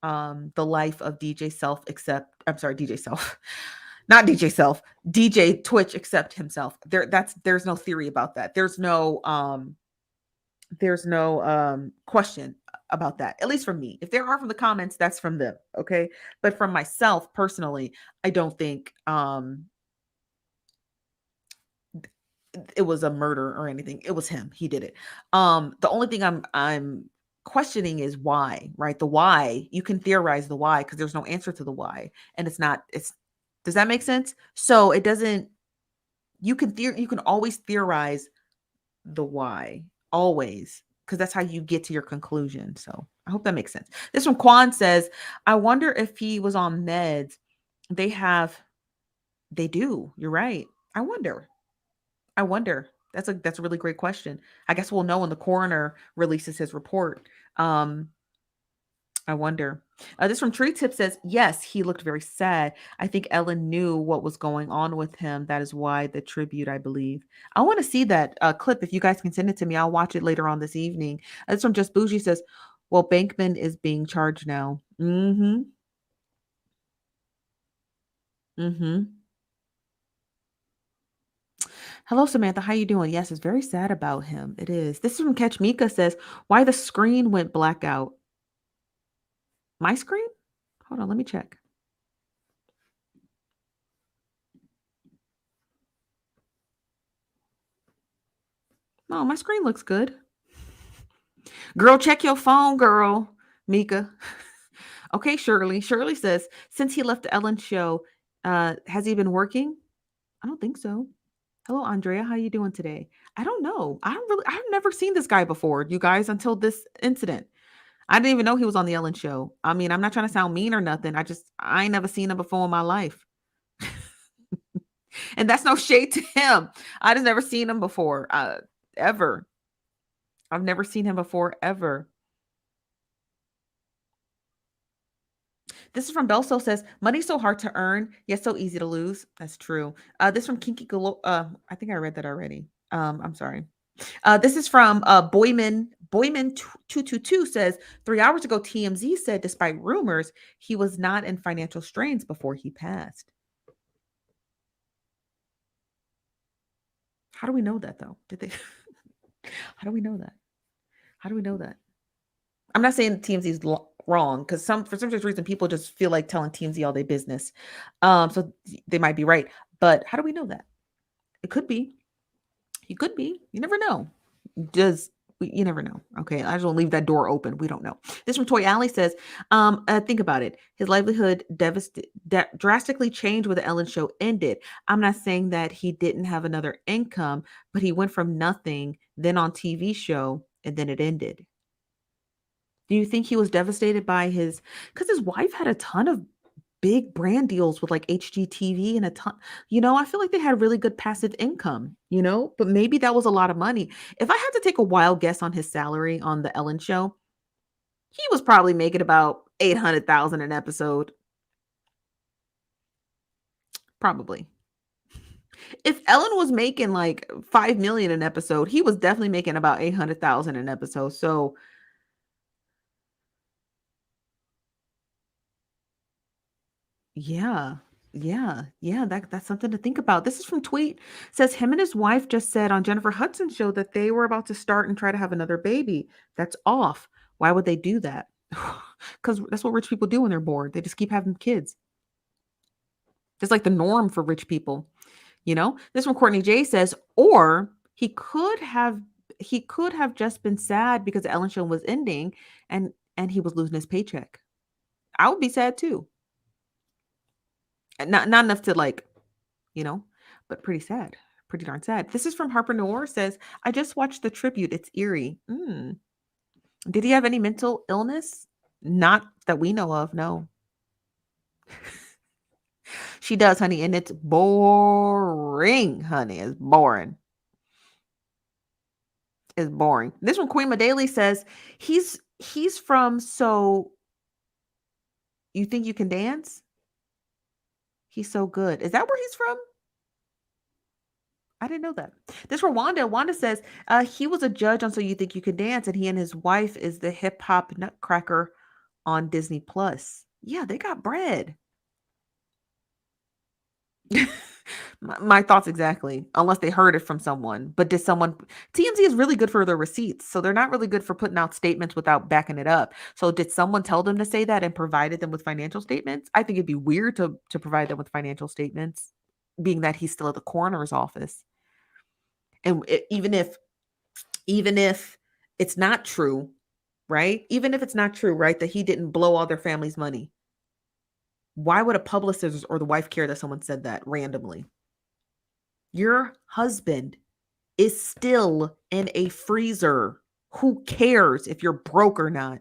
[SPEAKER 1] the life of DJ Self except, I'm sorry, DJ Self. Not DJ Self, DJ Twitch except himself. There's no theory about that. There's no question about that. At least from me. If there are from the comments, that's from them, okay? But from myself personally, I don't think it was a murder or anything. It was him. He did it. The only thing I'm questioning is why, right? The why. You can theorize the why because there's no answer to the why, and does that make sense? So it doesn't. You can always theorize the why, always, because that's how you get to your conclusion. So I hope that makes sense. This from Quan says, I wonder if he was on meds. They do. You're right. I wonder. That's a really great question. I guess we'll know when the coroner releases his report. I wonder. This from Tree Tip says, yes, he looked very sad. I think Ellen knew what was going on with him. That is why the tribute, I believe. I want to see that clip. If you guys can send it to me, I'll watch it later on this evening. This from Just Bougie says, well, Bankman is being charged now. Mm-hmm. Mm-hmm. Hello, Samantha. How you doing? Yes, it's very sad about him. It is. This is from Catch Mika says, why the screen went blackout. My screen? Hold on, let me check. No, my screen looks good. Girl, check your phone, girl. Mika. Okay, Shirley. Shirley says, since he left the Ellen show, has he been working? I don't think so. Hello, Andrea. How you doing today? I don't know. I've never seen this guy before, you guys, until this incident. I didn't even know he was on the Ellen show. I mean, I'm not trying to sound mean or nothing. I ain't never seen him before in my life. And that's no shade to him. I just never seen him before, ever. I've never seen him before, ever. This is from Belso says, money's so hard to earn, yet so easy to lose. That's true. This from Kinky Galo. I think I read that already. I'm sorry. This is from Boyman 222 says 3 hours ago, TMZ said, despite rumors, he was not in financial strains before he passed. How do we know that though? How do we know that? How do we know that? I'm not saying TMZ is wrong, because for some reason people just feel like telling TMZ all their business. So they might be right, but how do we know that? It could be. He could be. You never know. You never know. Okay. I just want to leave that door open. We don't know. This from Toy Alley says, think about it. His livelihood drastically changed when the Ellen show ended. I'm not saying that he didn't have another income, but he went from nothing, then on TV show, and then it ended. Do you think he was devastated by because his wife had a ton of big brand deals with like HGTV and a ton, I feel like they had really good passive income, but maybe that was a lot of money. If I had to take a wild guess on his salary on the Ellen show, he was probably making about 800,000 an episode. Probably. If Ellen was making like 5 million an episode, he was definitely making about 800,000 an episode. So yeah. Yeah, that's something to think about. This is from Tweet. Says him and his wife just said on Jennifer Hudson's show that they were about to start and try to have another baby. That's off. Why would they do that? Because that's what rich people do when they're bored. They just keep having kids. It's like the norm for rich people. This from Courtney J says, or he could have just been sad because the Ellen show was ending and he was losing his paycheck. I would be sad too. Not enough to like, but pretty sad. Pretty darn sad. This is from Harper Noor says, I just watched the tribute. It's eerie. Did he have any mental illness? Not that we know of, no. She does, honey, and it's boring, honey. It's boring. It's boring. This one, Queen Medaley says, he's from So You Think You Can Dance? He's so good. Is that where he's from? I didn't know that. This for Wanda. Wanda says he was a judge on So You Think You Can Dance, and he and his wife is the hip hop nutcracker on Disney Plus. Yeah, they got bread. My thoughts exactly, unless they heard it from someone. But did someone? TMZ is really good for their receipts, so they're not really good for putting out statements without backing it up. So did someone tell them to say that and provided them with financial statements? I think it'd be weird to provide them with financial statements, being that he's still at the coroner's office. And even if it's not true, right? Even if it's not true, right, that he didn't blow all their family's money, why would a publicist or the wife care that someone said that randomly? Your husband is still in a freezer. Who cares if you're broke or not?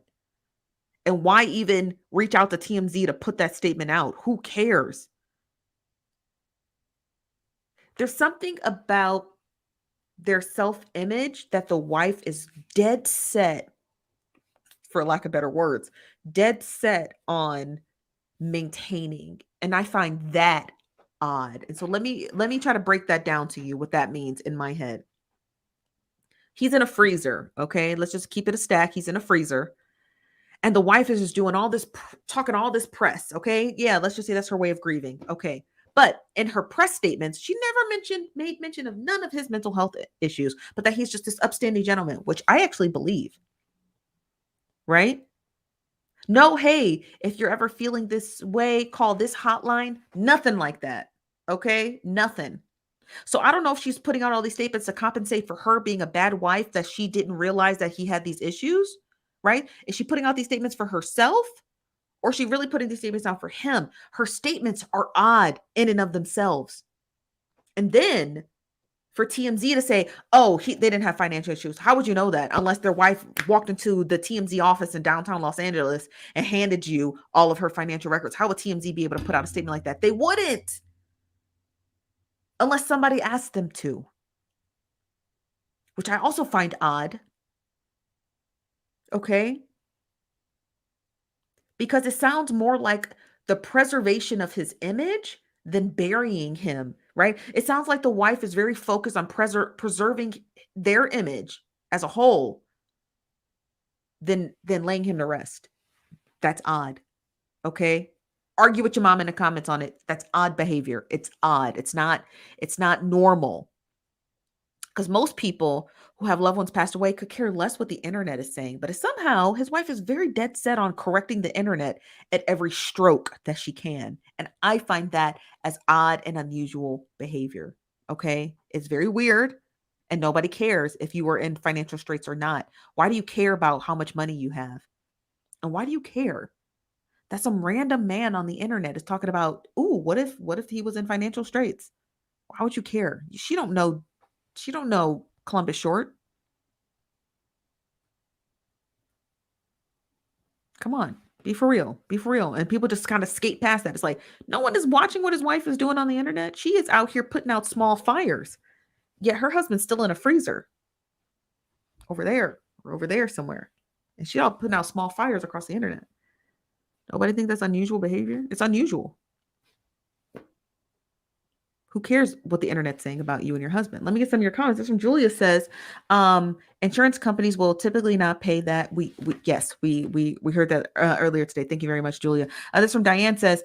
[SPEAKER 1] And why even reach out to TMZ to put that statement out? Who cares? There's something about their self-image that the wife is dead set, for lack of better words, dead set on maintaining. And I find that odd. And so let me try to break that down to you, what that means in my head. He's in a freezer, okay? Let's just keep it a stack. He's in a freezer. And the wife is just doing all this, talking all this press, okay? Yeah, let's just say that's her way of grieving, okay? But in her press statements, she never made mention of none of his mental health issues, but that he's just this upstanding gentleman, which I actually believe, right? No, hey, if you're ever feeling this way, call this hotline. Nothing like that, okay? Nothing. So I don't know if she's putting out all these statements to compensate for her being a bad wife, that she didn't realize that he had these issues, right? Is she putting out these statements for herself? Or is she really putting these statements out for him? Her statements are odd in and of themselves. And then for TMZ to say, oh, they didn't have financial issues. How would you know that? Unless their wife walked into the TMZ office in downtown Los Angeles and handed you all of her financial records. How would TMZ be able to put out a statement like that? They wouldn't. Unless somebody asked them to. Which I also find odd. Okay? Because it sounds more like the preservation of his image than burying him, right? It sounds like the wife is very focused on preserving their image as a whole than laying him to rest. That's odd. Okay? Argue with your mom in the comments on it. That's odd behavior. It's odd. It's not normal. Because most people who have loved ones passed away could care less what the internet is saying. But somehow his wife is very dead set on correcting the internet at every stroke that she can. And I find that as odd and unusual behavior. Okay. It's very weird And nobody cares if you are in financial straits or not. Why do you care about how much money you have? And why do you care that some random man on the internet is talking about, ooh, what if he was in financial straits? Why would you care? She don't know Columbus Short. Come on. Be for real. Be for real. And people just kind of skate past that. It's like no one is watching what his wife is doing on the internet. She is out here putting out small fires. Yet her husband's still in a freezer over there or over there somewhere. And she all putting out small fires across the internet. Nobody think that's unusual behavior? It's unusual. Who cares what the internet's saying about you and your husband? Let me get some of your comments. This from Julia says, insurance companies will typically not pay that. We heard that earlier today. Thank you very much, Julia. This from Diane says,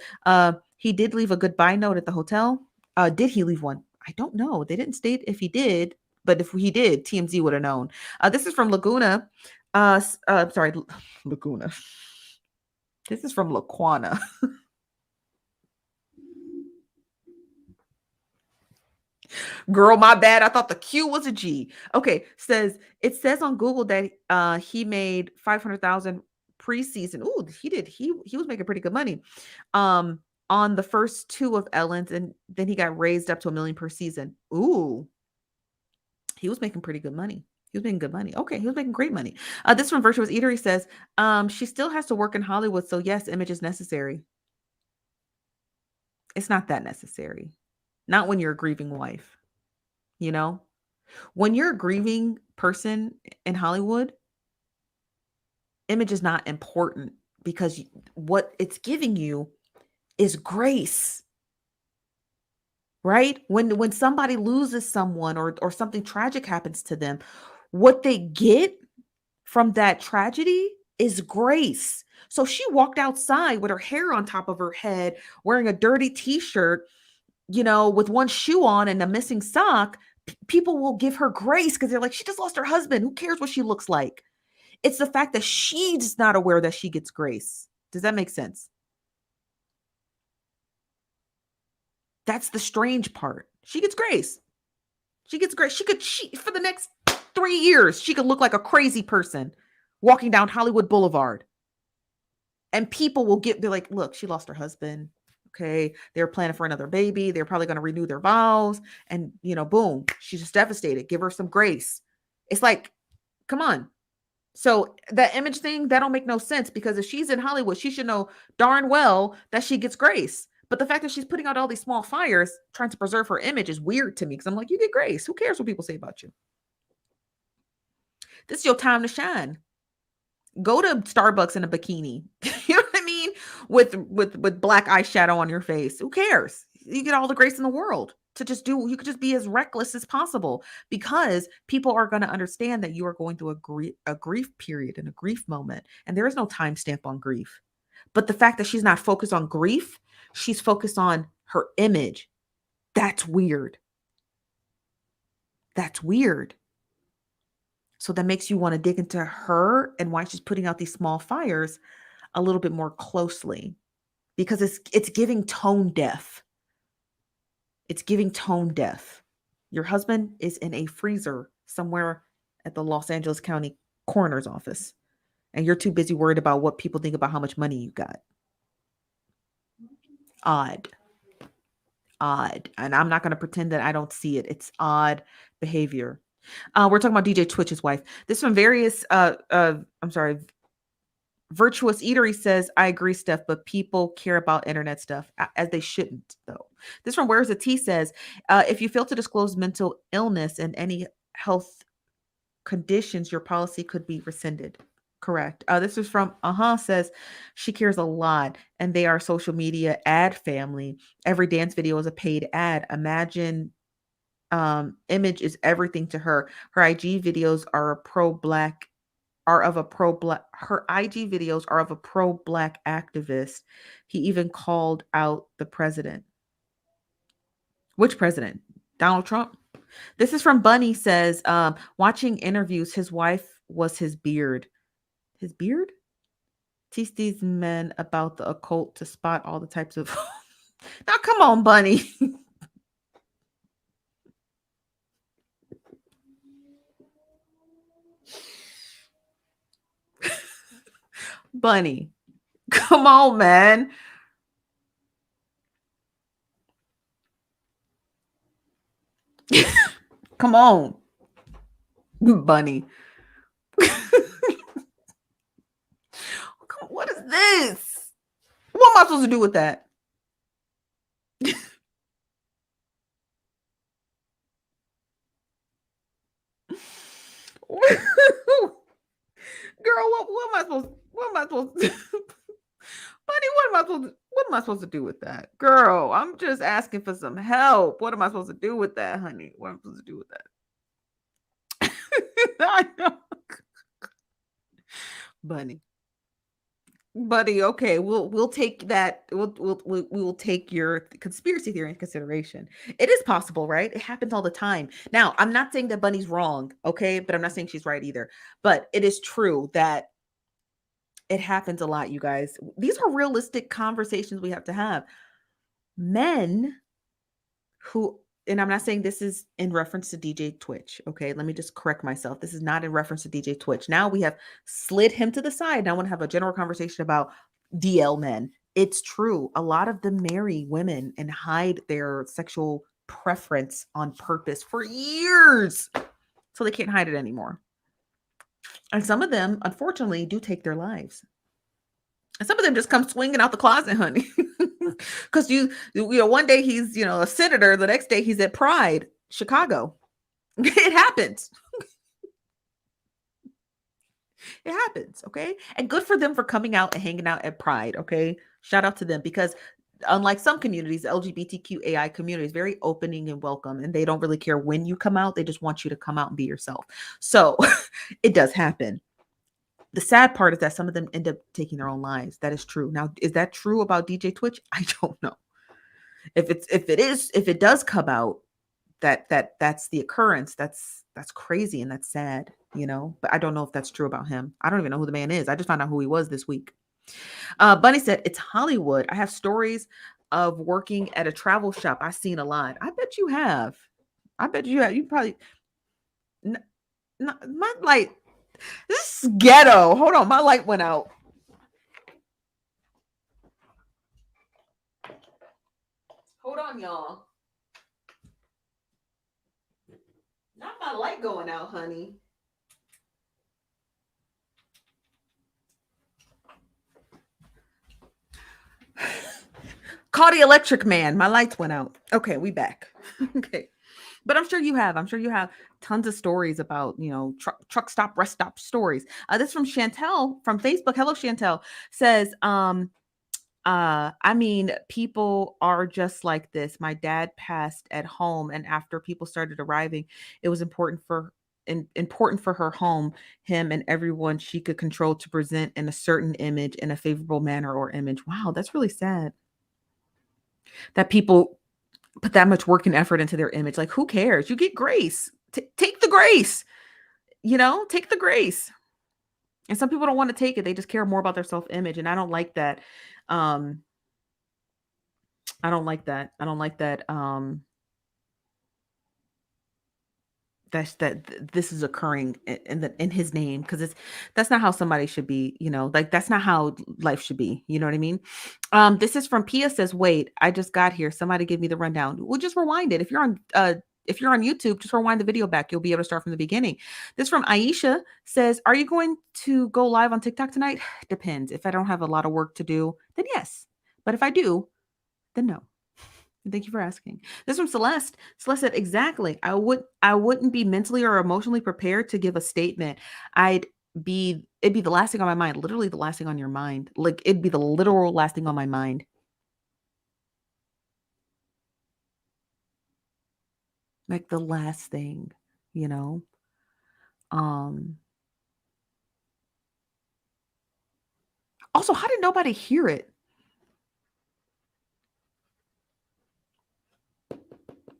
[SPEAKER 1] he did leave a goodbye note at the hotel. Did he leave one? I don't know. They didn't state if he did, but if he did, TMZ would have known. This is from Laguna. Sorry, Laguna. This is from Laquana. Girl, my bad. I thought the Q was a G. Okay, it says on Google that he made 500,000 preseason. Ooh, he did. He was making pretty good money. On the first two of Ellen's, and then he got raised up to $1 million per season. Ooh, he was making pretty good money. He was making good money. Okay, he was making great money. This from Virtuous Eatery says, she still has to work in Hollywood, so yes, image is necessary. It's not that necessary. Not when you're a grieving wife. You know, when you're a grieving person in Hollywood, image is not important because what it's giving you is grace. Right? When somebody loses someone or something tragic happens to them, what they get from that tragedy is grace. So she walked outside with her hair on top of her head, wearing a dirty t-shirt, with one shoe on and a missing sock. People will give her grace because they're like, she just lost her husband. Who cares what she looks like? It's the fact that she's not aware that she gets grace. Does that make sense? That's the strange part. She gets grace. She gets grace. She for the next 3 years, she could look like a crazy person walking down Hollywood Boulevard. And people will they're like, look, she lost her husband. Okay. They're planning for another baby. They're probably going to renew their vows. And, boom, she's just devastated. Give her some grace. It's like, come on. So that image thing, that don't make no sense because if she's in Hollywood, she should know darn well that she gets grace. But the fact that she's putting out all these small fires trying to preserve her image is weird to me because I'm like, you get grace. Who cares what people say about you? This is your time to shine. Go to Starbucks in a bikini. You know what I mean? With black eyeshadow on your face. Who cares? You get all the grace in the world to you could just be as reckless as possible because people are going to understand that you are going through a grief period and a grief moment. And there is no timestamp on grief. But the fact that she's not focused on grief, she's focused on her image. That's weird. That's weird. So that makes you want to dig into her and why she's putting out these small fires a little bit more closely because it's giving tone deaf. It's giving tone deaf. Your husband is in a freezer somewhere at the Los Angeles County Coroner's office, and you're too busy worried about what people think about how much money you got. Odd. And I'm not going to pretend that I don't see it. It's odd behavior. We're talking about DJ Twitch's wife. This from Virtuous Eatery says, I agree, Steph, but people care about internet stuff as they shouldn't, though. This from Where's the Tea says, if you fail to disclose mental illness and any health conditions, your policy could be rescinded. Correct. This is from says, she cares a lot and they are social media ad family. Every dance video is a paid ad. Imagine image is everything to her. Her IG videos are her IG videos are of a pro-black activist. He even called out the president. Which president? Donald Trump? This is from Bunny says, watching interviews, his wife was his beard. His beard? Teach these men about the occult to spot all the types of... Now, come on, Bunny. Bunny, come on, man. Come on, Bunny. What is this? What am I supposed to do with that? Girl, what am I supposed? What am I supposed to? Bunny, what am I supposed to do with that? Girl, I'm just asking for some help. What am I supposed to do with that, honey? What am I supposed to do with that? I know. Bunny. Buddy, okay, we'll take that. We'll take your conspiracy theory into consideration. It is possible, right? It happens all the time. Now, I'm not saying that Bunny's wrong, okay, but I'm not saying she's right either. But it is true that it happens a lot, you guys. These are realistic conversations we have to have. Men who, and I'm not saying this is in reference to DJ Twitch, okay? Let me just correct myself. This is not in reference to DJ Twitch. Now we have slid him to the side. Now I want to have a general conversation about DL men. It's true. A lot of them marry women and hide their sexual preference on purpose for years, so they can't hide it anymore. And some of them, unfortunately, do take their lives. And some of them just come swinging out the closet, honey. Because you know, one day he's, you know, a senator, the next day he's at Pride, Chicago. It happens. It happens, okay? And good for them for coming out and hanging out at Pride, okay? Shout out to them, because unlike some communities, the LGBTQAI community is very opening and welcome, and they don't really care when you come out. They just want you to come out and be yourself. So it does happen. The sad part is that some of them end up taking their own lives. That is true. Now, is that true about DJ Twitch? I don't know. If it does come out that's the occurrence, that's crazy and that's sad, you know. But I don't know if that's true about him. I don't even know who the man is. I just found out who he was this week. Bunny said, it's Hollywood. I have stories of working at a travel shop. I've seen a lot. I bet you have. I bet you have. You probably. My light. This is ghetto. Hold on, my light went out. Hold on, y'all. Not my light going out, honey. Call the electric man. My lights went out. Okay, we back. Okay. But I'm sure you have. I'm sure you have tons of stories about, you know, truck stop, rest stop stories. This from Chantel from Facebook. Hello, Chantel. Says, I mean, people are just like this. My dad passed at home, and after people started arriving, it was important for her home, him, and everyone she could control to present in a certain image, in a favorable manner or image. Wow, that's really sad. That people put that much work and effort into their image. Like, who cares? You get grace. Take the grace. You know, take the grace. And some people don't want to take it. They just care more about their self-image. And I don't like that. I don't like that. I don't like that. This is occurring in his name, because that's not how somebody should be, you know, like that's not how life should be. You know what I mean? This is from Pia says, wait, I just got here. Somebody give me the rundown. We'll just rewind it. If you're on YouTube, just rewind the video back. You'll be able to start from the beginning. This from Aisha says, are you going to go live on TikTok tonight? Depends. If I don't have a lot of work to do, then yes. But if I do, then no. Thank you for asking. This from Celeste. Celeste said, exactly. I wouldn't be mentally or emotionally prepared to give a statement. It'd be the last thing on my mind. Literally the last thing on your mind. Like, it'd be the literal last thing on my mind. Like the last thing, you know? Also, how did nobody hear it?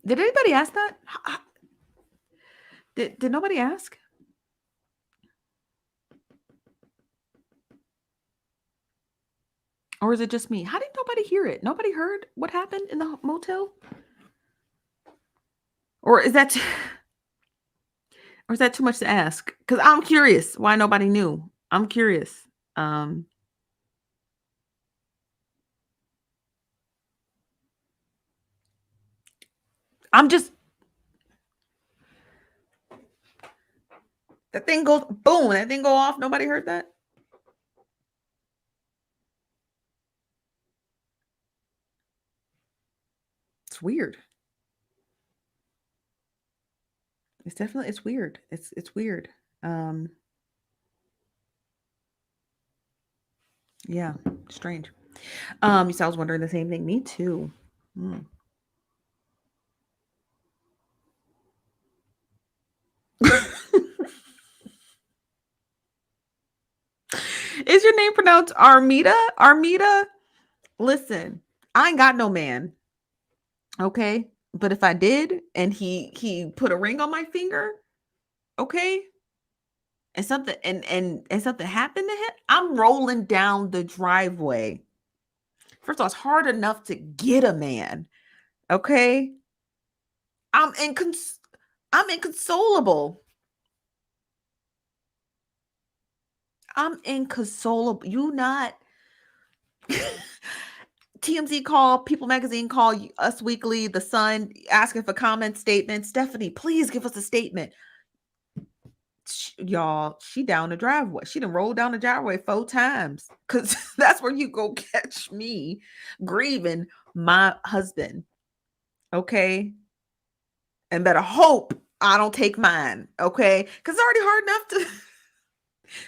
[SPEAKER 1] Did anybody ask that? Did nobody ask? Or is it just me? How did nobody hear it? Nobody heard what happened in the motel? Or is that too much to ask? Because I'm curious why nobody knew. I'm curious. I'm just, that thing goes boom, that thing go off. Nobody heard that? It's weird. It's definitely, it's weird. It's weird. Yeah, strange. You said I was wondering the same thing. Me too. Hmm. Is your name pronounced Armida? Armida? Listen, I ain't got no man. Okay? But if I did and he put a ring on my finger, okay? And something and something happened to him, I'm rolling down the driveway. First of all, it's hard enough to get a man. Okay? I'm I'm inconsolable. I'm inconsolable. You not TMZ call, People Magazine call, Us Weekly, The Sun, asking for comment statements. Stephanie, please give us a statement. Y'all, she down the driveway. She done rolled down the driveway 4 times because that's where you go catch me grieving my husband. Okay. And better hope I don't take mine. Okay. Because it's already hard enough to.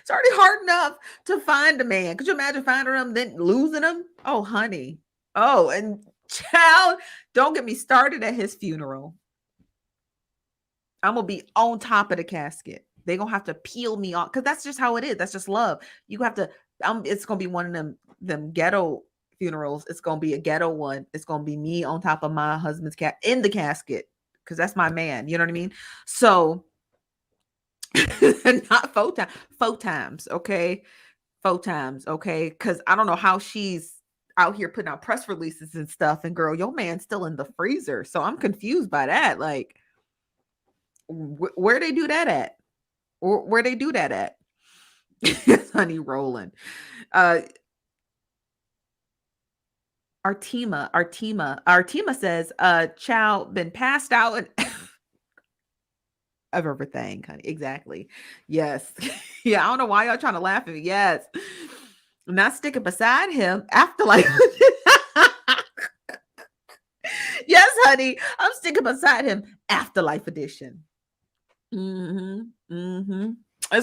[SPEAKER 1] It's already hard enough to find a man. Could you imagine finding him, then losing him? Oh, honey. Oh, and child, don't get me started at his funeral. I'm going to be on top of the casket. They're going to have to peel me off because that's just how it is. That's just love. You have to, it's going to be one of them ghetto funerals. It's going to be a ghetto one. It's going to be me on top of my husband's cat in the casket because that's my man. You know what I mean? So, not 4 times, okay? 4 times, okay? Because I don't know how she's out here putting out press releases and stuff. And girl, your man's still in the freezer. So I'm confused by that. Like, where they do that at? Or where they do that at? Honey rolling. Artima says, child been passed out and of everything, honey. Exactly. Yes. Yeah, I don't know why y'all trying to laugh at me. Yes. Not sticking beside him after like yes, honey. I'm sticking beside him afterlife edition. That's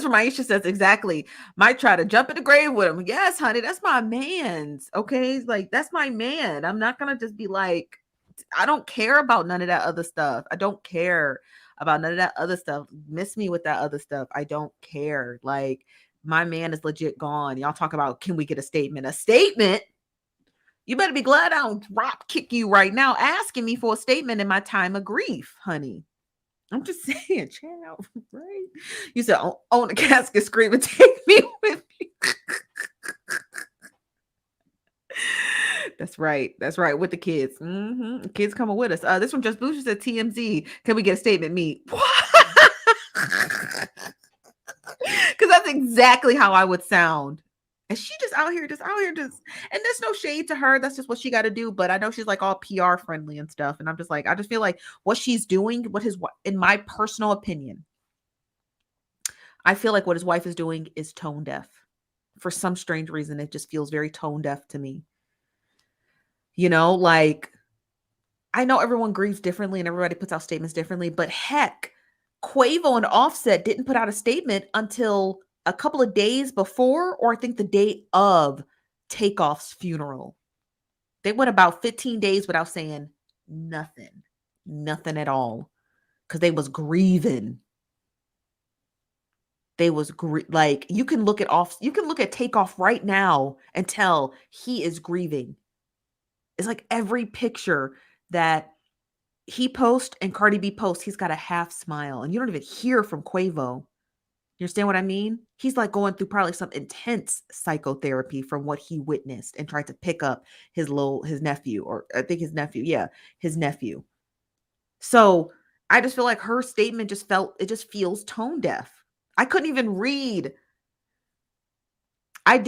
[SPEAKER 1] what Maisha says exactly. Might try to jump in the grave with him. Yes, honey, that's my man's. Okay, like that's my man. I'm not gonna just be like, I don't care about none of that other stuff. I don't care about none of that other stuff. Miss me with that other stuff. I don't care. Like my man is legit gone. Y'all talk about can we get a statement? A statement? You better be glad I don't drop kick you right now asking me for a statement in my time of grief, honey. I'm just saying, child, right? You said on the casket screaming, take me with you. That's right. That's right. With the kids. Kids coming with us. This one just Booster said TMZ. Can we get a statement? Me. Because that's exactly how I would sound. And she just out here, and there's no shade to her. That's just what she got to do. But I know she's like all PR friendly and stuff. And I'm just like, I just feel like what she's doing, in my personal opinion, I feel like what his wife is doing is tone deaf. For some strange reason, it just feels very tone deaf to me. You know, like I know everyone grieves differently and everybody puts out statements differently, but heck, Quavo and Offset didn't put out a statement until a couple of days before, or I think the day of Takeoff's funeral. They went about 15 days without saying nothing at all, because they was grieving. They was like, you can look at Takeoff right now and tell he is grieving. It's like every picture that he posts and Cardi B posts, he's got a half smile, and you don't even hear from Quavo. You understand what I mean? He's like going through probably some intense psychotherapy from what he witnessed and tried to pick up his nephew, or I think his nephew. Yeah, his nephew. So I just feel like her statement just feels tone deaf. I couldn't even read. I'm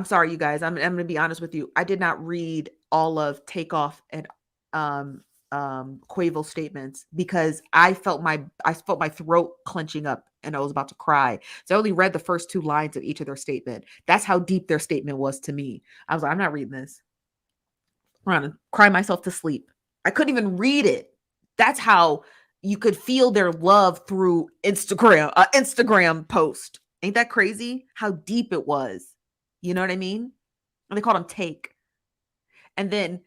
[SPEAKER 1] sorry, you guys. I'm going to be honest with you. I did not read all of Takeoff and Quavo statements because I felt my throat clenching up and I was about to cry. So I only read the first 2 lines of each of their statement. That's how deep their statement was to me. I was like, I'm not reading this. I'm gonna cry myself to sleep. I couldn't even read it. That's how you could feel their love through Instagram post. Ain't that crazy? How deep it was. You know what I mean? And they called him Take. And then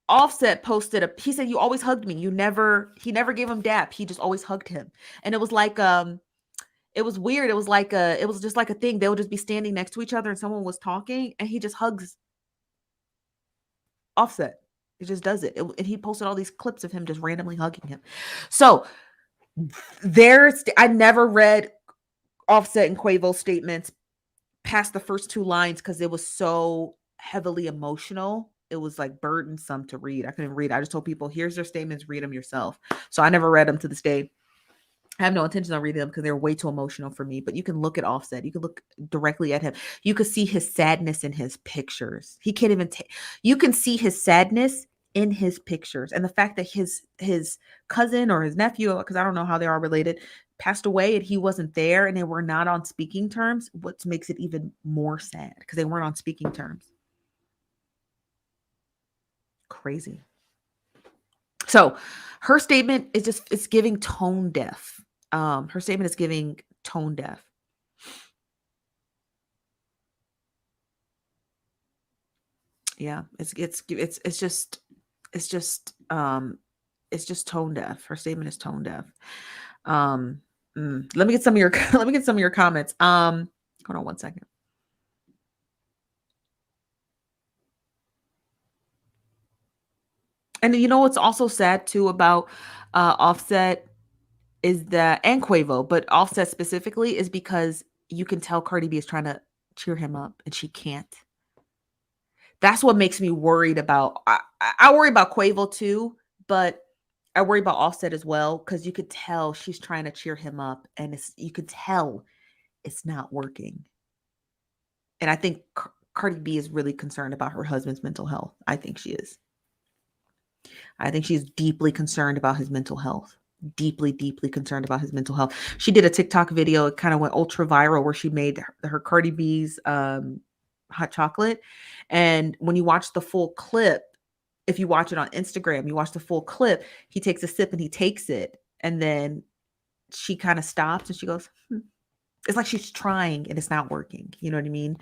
[SPEAKER 1] Offset posted he said, you always hugged me. He never gave him dap. He just always hugged him. And it was like, it was weird. It was like it was just like a thing. They would just be standing next to each other and someone was talking and he just hugs Offset. He just does it. And he posted all these clips of him just randomly hugging him. So I never read Offset and Quavo's statements past the first 2 lines because it was so heavily emotional. It was like burdensome to read. I couldn't read. I just told people, here's their statements, read them yourself. So I never read them to this day. I have no intention on reading them because they're way too emotional for me. But you can look at Offset. You can look directly at him. You can see his sadness in his pictures. He can't even take. You can see his sadness in his pictures, and the fact that his cousin or his nephew, because I don't know how they are related, passed away and he wasn't there, and they were not on speaking terms. What makes it even more sad because they weren't on speaking terms. Crazy. So her statement is just, it's giving tone deaf. Her statement is giving tone deaf. Yeah, it's just tone deaf. Her statement is tone deaf. Let me get some of your comments. Hold on one second. And you know what's also sad too about Offset is that, and Quavo, but Offset specifically, is because you can tell Cardi B is trying to cheer him up and she can't. That's what makes me worried about. I worry about Quavo too, but I worry about Offset as well because you could tell she's trying to cheer him up, and you could tell it's not working. And I think Cardi B is really concerned about her husband's mental health. I think she is. I think she's deeply concerned about his mental health. Deeply, deeply concerned about his mental health. She did a TikTok video. It kind of went ultra viral where she made her Cardi B's hot chocolate. And when you watch the full clip, if you watch it on Instagram, you watch the full clip, he takes a sip and he takes it. And then she kind of stops and she goes, It's like she's trying and it's not working. You know what I mean?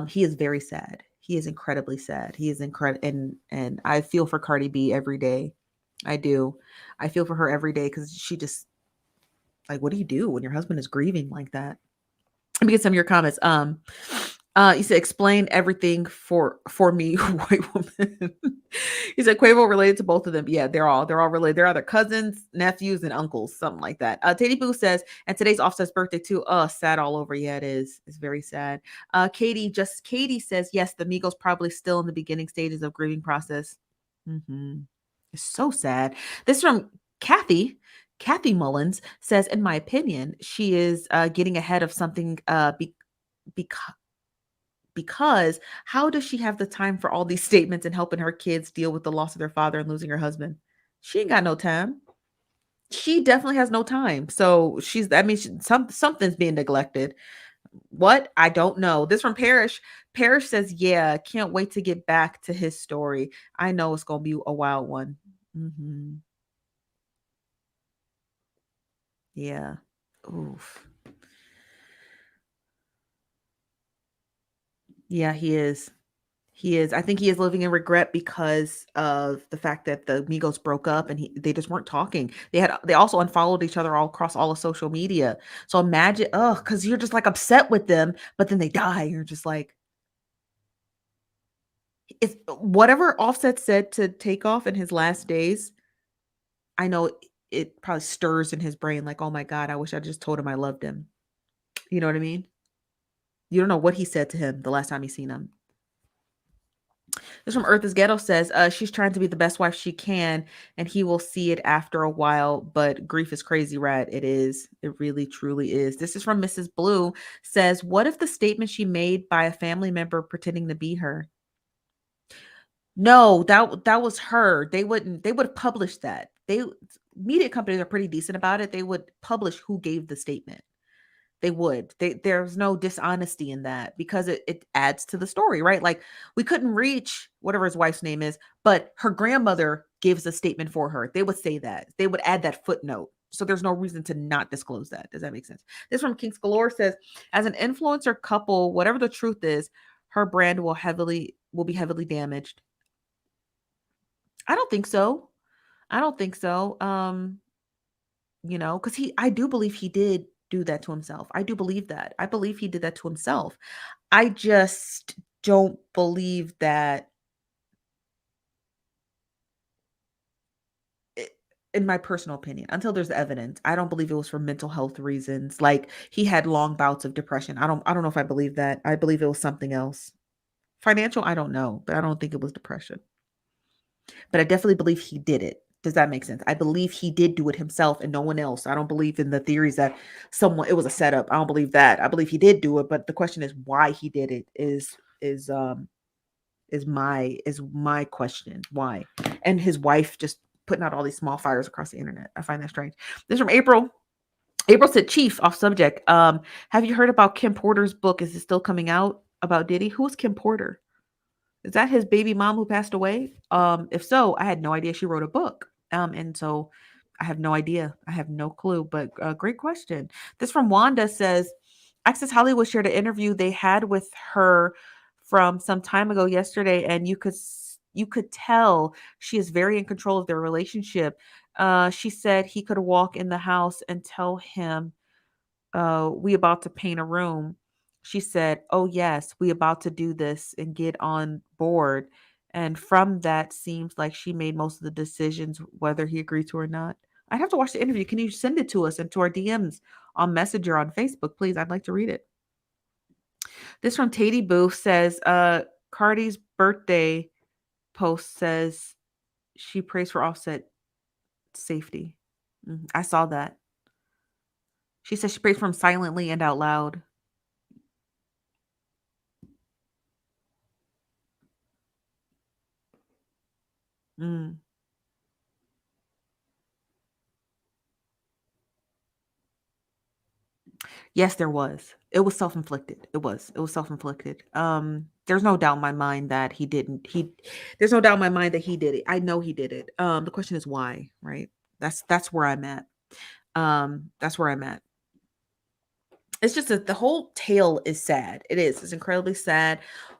[SPEAKER 1] He is very sad. He is incredibly sad. He is incredible. And I feel for Cardi B every day. I do. I feel for her every day because she just, like, what do you do when your husband is grieving like that? Let me get some of your comments. You said explain everything for me, white woman. He said Quavo related to both of them. Yeah, they're all related. They're either cousins, nephews, and uncles, something like that. Teddy Boo says, and today's Offset's birthday too. Sad all over. Yeah, it is. It's very sad. Katie says, yes, the Migos probably still in the beginning stages of grieving process. It's so sad. This from Kathy. Kathy Mullins says, in my opinion, she is getting ahead of something because how does she have the time for all these statements and helping her kids deal with the loss of their father and losing her husband? She ain't got no time. She definitely has no time. So something's being neglected. What? I don't know. This from Parrish. Parrish says, yeah, can't wait to get back to his story. I know it's going to be a wild one. Yeah. Oof. Yeah, he is. He is. I think he is living in regret because of the fact that the Migos broke up and they just weren't talking. They also unfollowed each other all across all of social media. So imagine, because you're just like upset with them, but then they die. You're just like, if whatever Offset said to Takeoff in his last days, I know it probably stirs in his brain like, oh my God, I wish I just told him I loved him. You know what I mean? You don't know what he said to him the last time he seen him. This from Earth is Ghetto says, she's trying to be the best wife she can, and he will see it after a while, but grief is crazy, right? It is. It really, truly is. This is from Mrs. Blue, says, what if the statement she made by a family member pretending to be her? No, that was her. They would publish that. Media companies are pretty decent about it. They would publish who gave the statement. They would. There's no dishonesty in that because it adds to the story, right? Like we couldn't reach whatever his wife's name is, but her grandmother gives a statement for her. They would say that. They would add that footnote. So there's no reason to not disclose that. Does that make sense? This from Kings Galore says, as an influencer couple, whatever the truth is, her brand will be heavily damaged. I don't think so. I don't think so. Because I do believe he did do that to himself. I do believe that. I believe he did that to himself. I just don't believe that i- in my personal opinion, until there's evidence. I don't believe it was for mental health reasons. Like he had long bouts of depression. I don't know if I believe that. I believe it was something else. Financial, I don't know, but I don't think it was depression. But I definitely believe he did it. Does that make sense? I believe he did do it himself and no one else. I don't believe in the theories that it was a setup. I don't believe that. I believe he did do it, but the question is why he did it is my question. Why? And his wife just putting out all these small fires across the internet. I find that strange. This is from April. April said, Chief, off subject. Have you heard about Kim Porter's book? Is it still coming out about Diddy? Who's Kim Porter? Is that his baby mom who passed away? If so, I had no idea she wrote a book. And so I have no idea. I have no clue, but great question. This from Wanda says, Access Hollywood shared an interview they had with her from some time ago yesterday, and you could tell she is very in control of their relationship. She said he could walk in the house and tell him we about to paint a room. She said, oh yes, we about to do this and get on board. And from that seems like she made most of the decisions whether he agreed to or not. I'd have to watch the interview. Can you send it to us and to our DMs on Messenger on Facebook, please? I'd like to read it. This from Tatey Booth says, Cardi's birthday post says she prays for Offset safety. I saw that. She says she prays for him silently and out loud. Mm. Yes, there was. It was self-inflicted. It was self-inflicted. There's no doubt in my mind that he didn't. There's no doubt in my mind that he did it. I know he did it. The question is why, right? That's where I'm at. That's where I'm at. It's just that the whole tale is sad. It is. It's incredibly sad.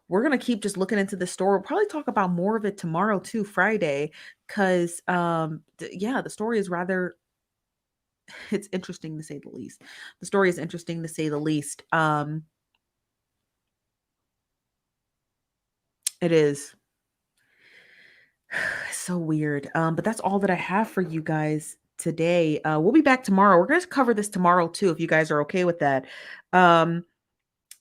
[SPEAKER 1] We're gonna keep just looking into the story. We'll probably talk about more of it tomorrow too, Friday, because yeah, the story is rather it's interesting to say the least. The story is interesting to say the least. It is so weird. But that's all that I have for you guys today. We'll be back tomorrow. We're going to cover this tomorrow too, if you guys are okay with that.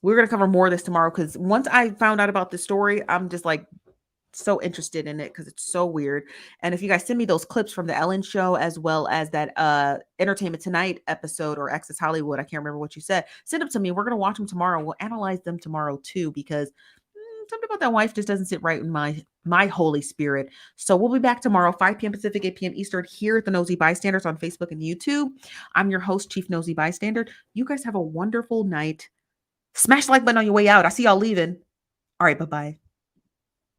[SPEAKER 1] We're going to cover more of this tomorrow because once I found out about this story, I'm just like so interested in it because it's so weird. And if you guys send me those clips from the Ellen show as well as that Entertainment Tonight episode or Access Hollywood, I can't remember what you said, send them to me. We're going to watch them tomorrow. We'll analyze them tomorrow too because something about that wife just doesn't sit right in my Holy Spirit. So we'll be back tomorrow, 5 p.m. Pacific, 8 p.m. Eastern, here at the Nosy Bystanders on Facebook and YouTube. I'm your host, Chief Nosy Bystander. You guys have a wonderful night. Smash the like button on your way out. I see y'all leaving. All right, bye-bye.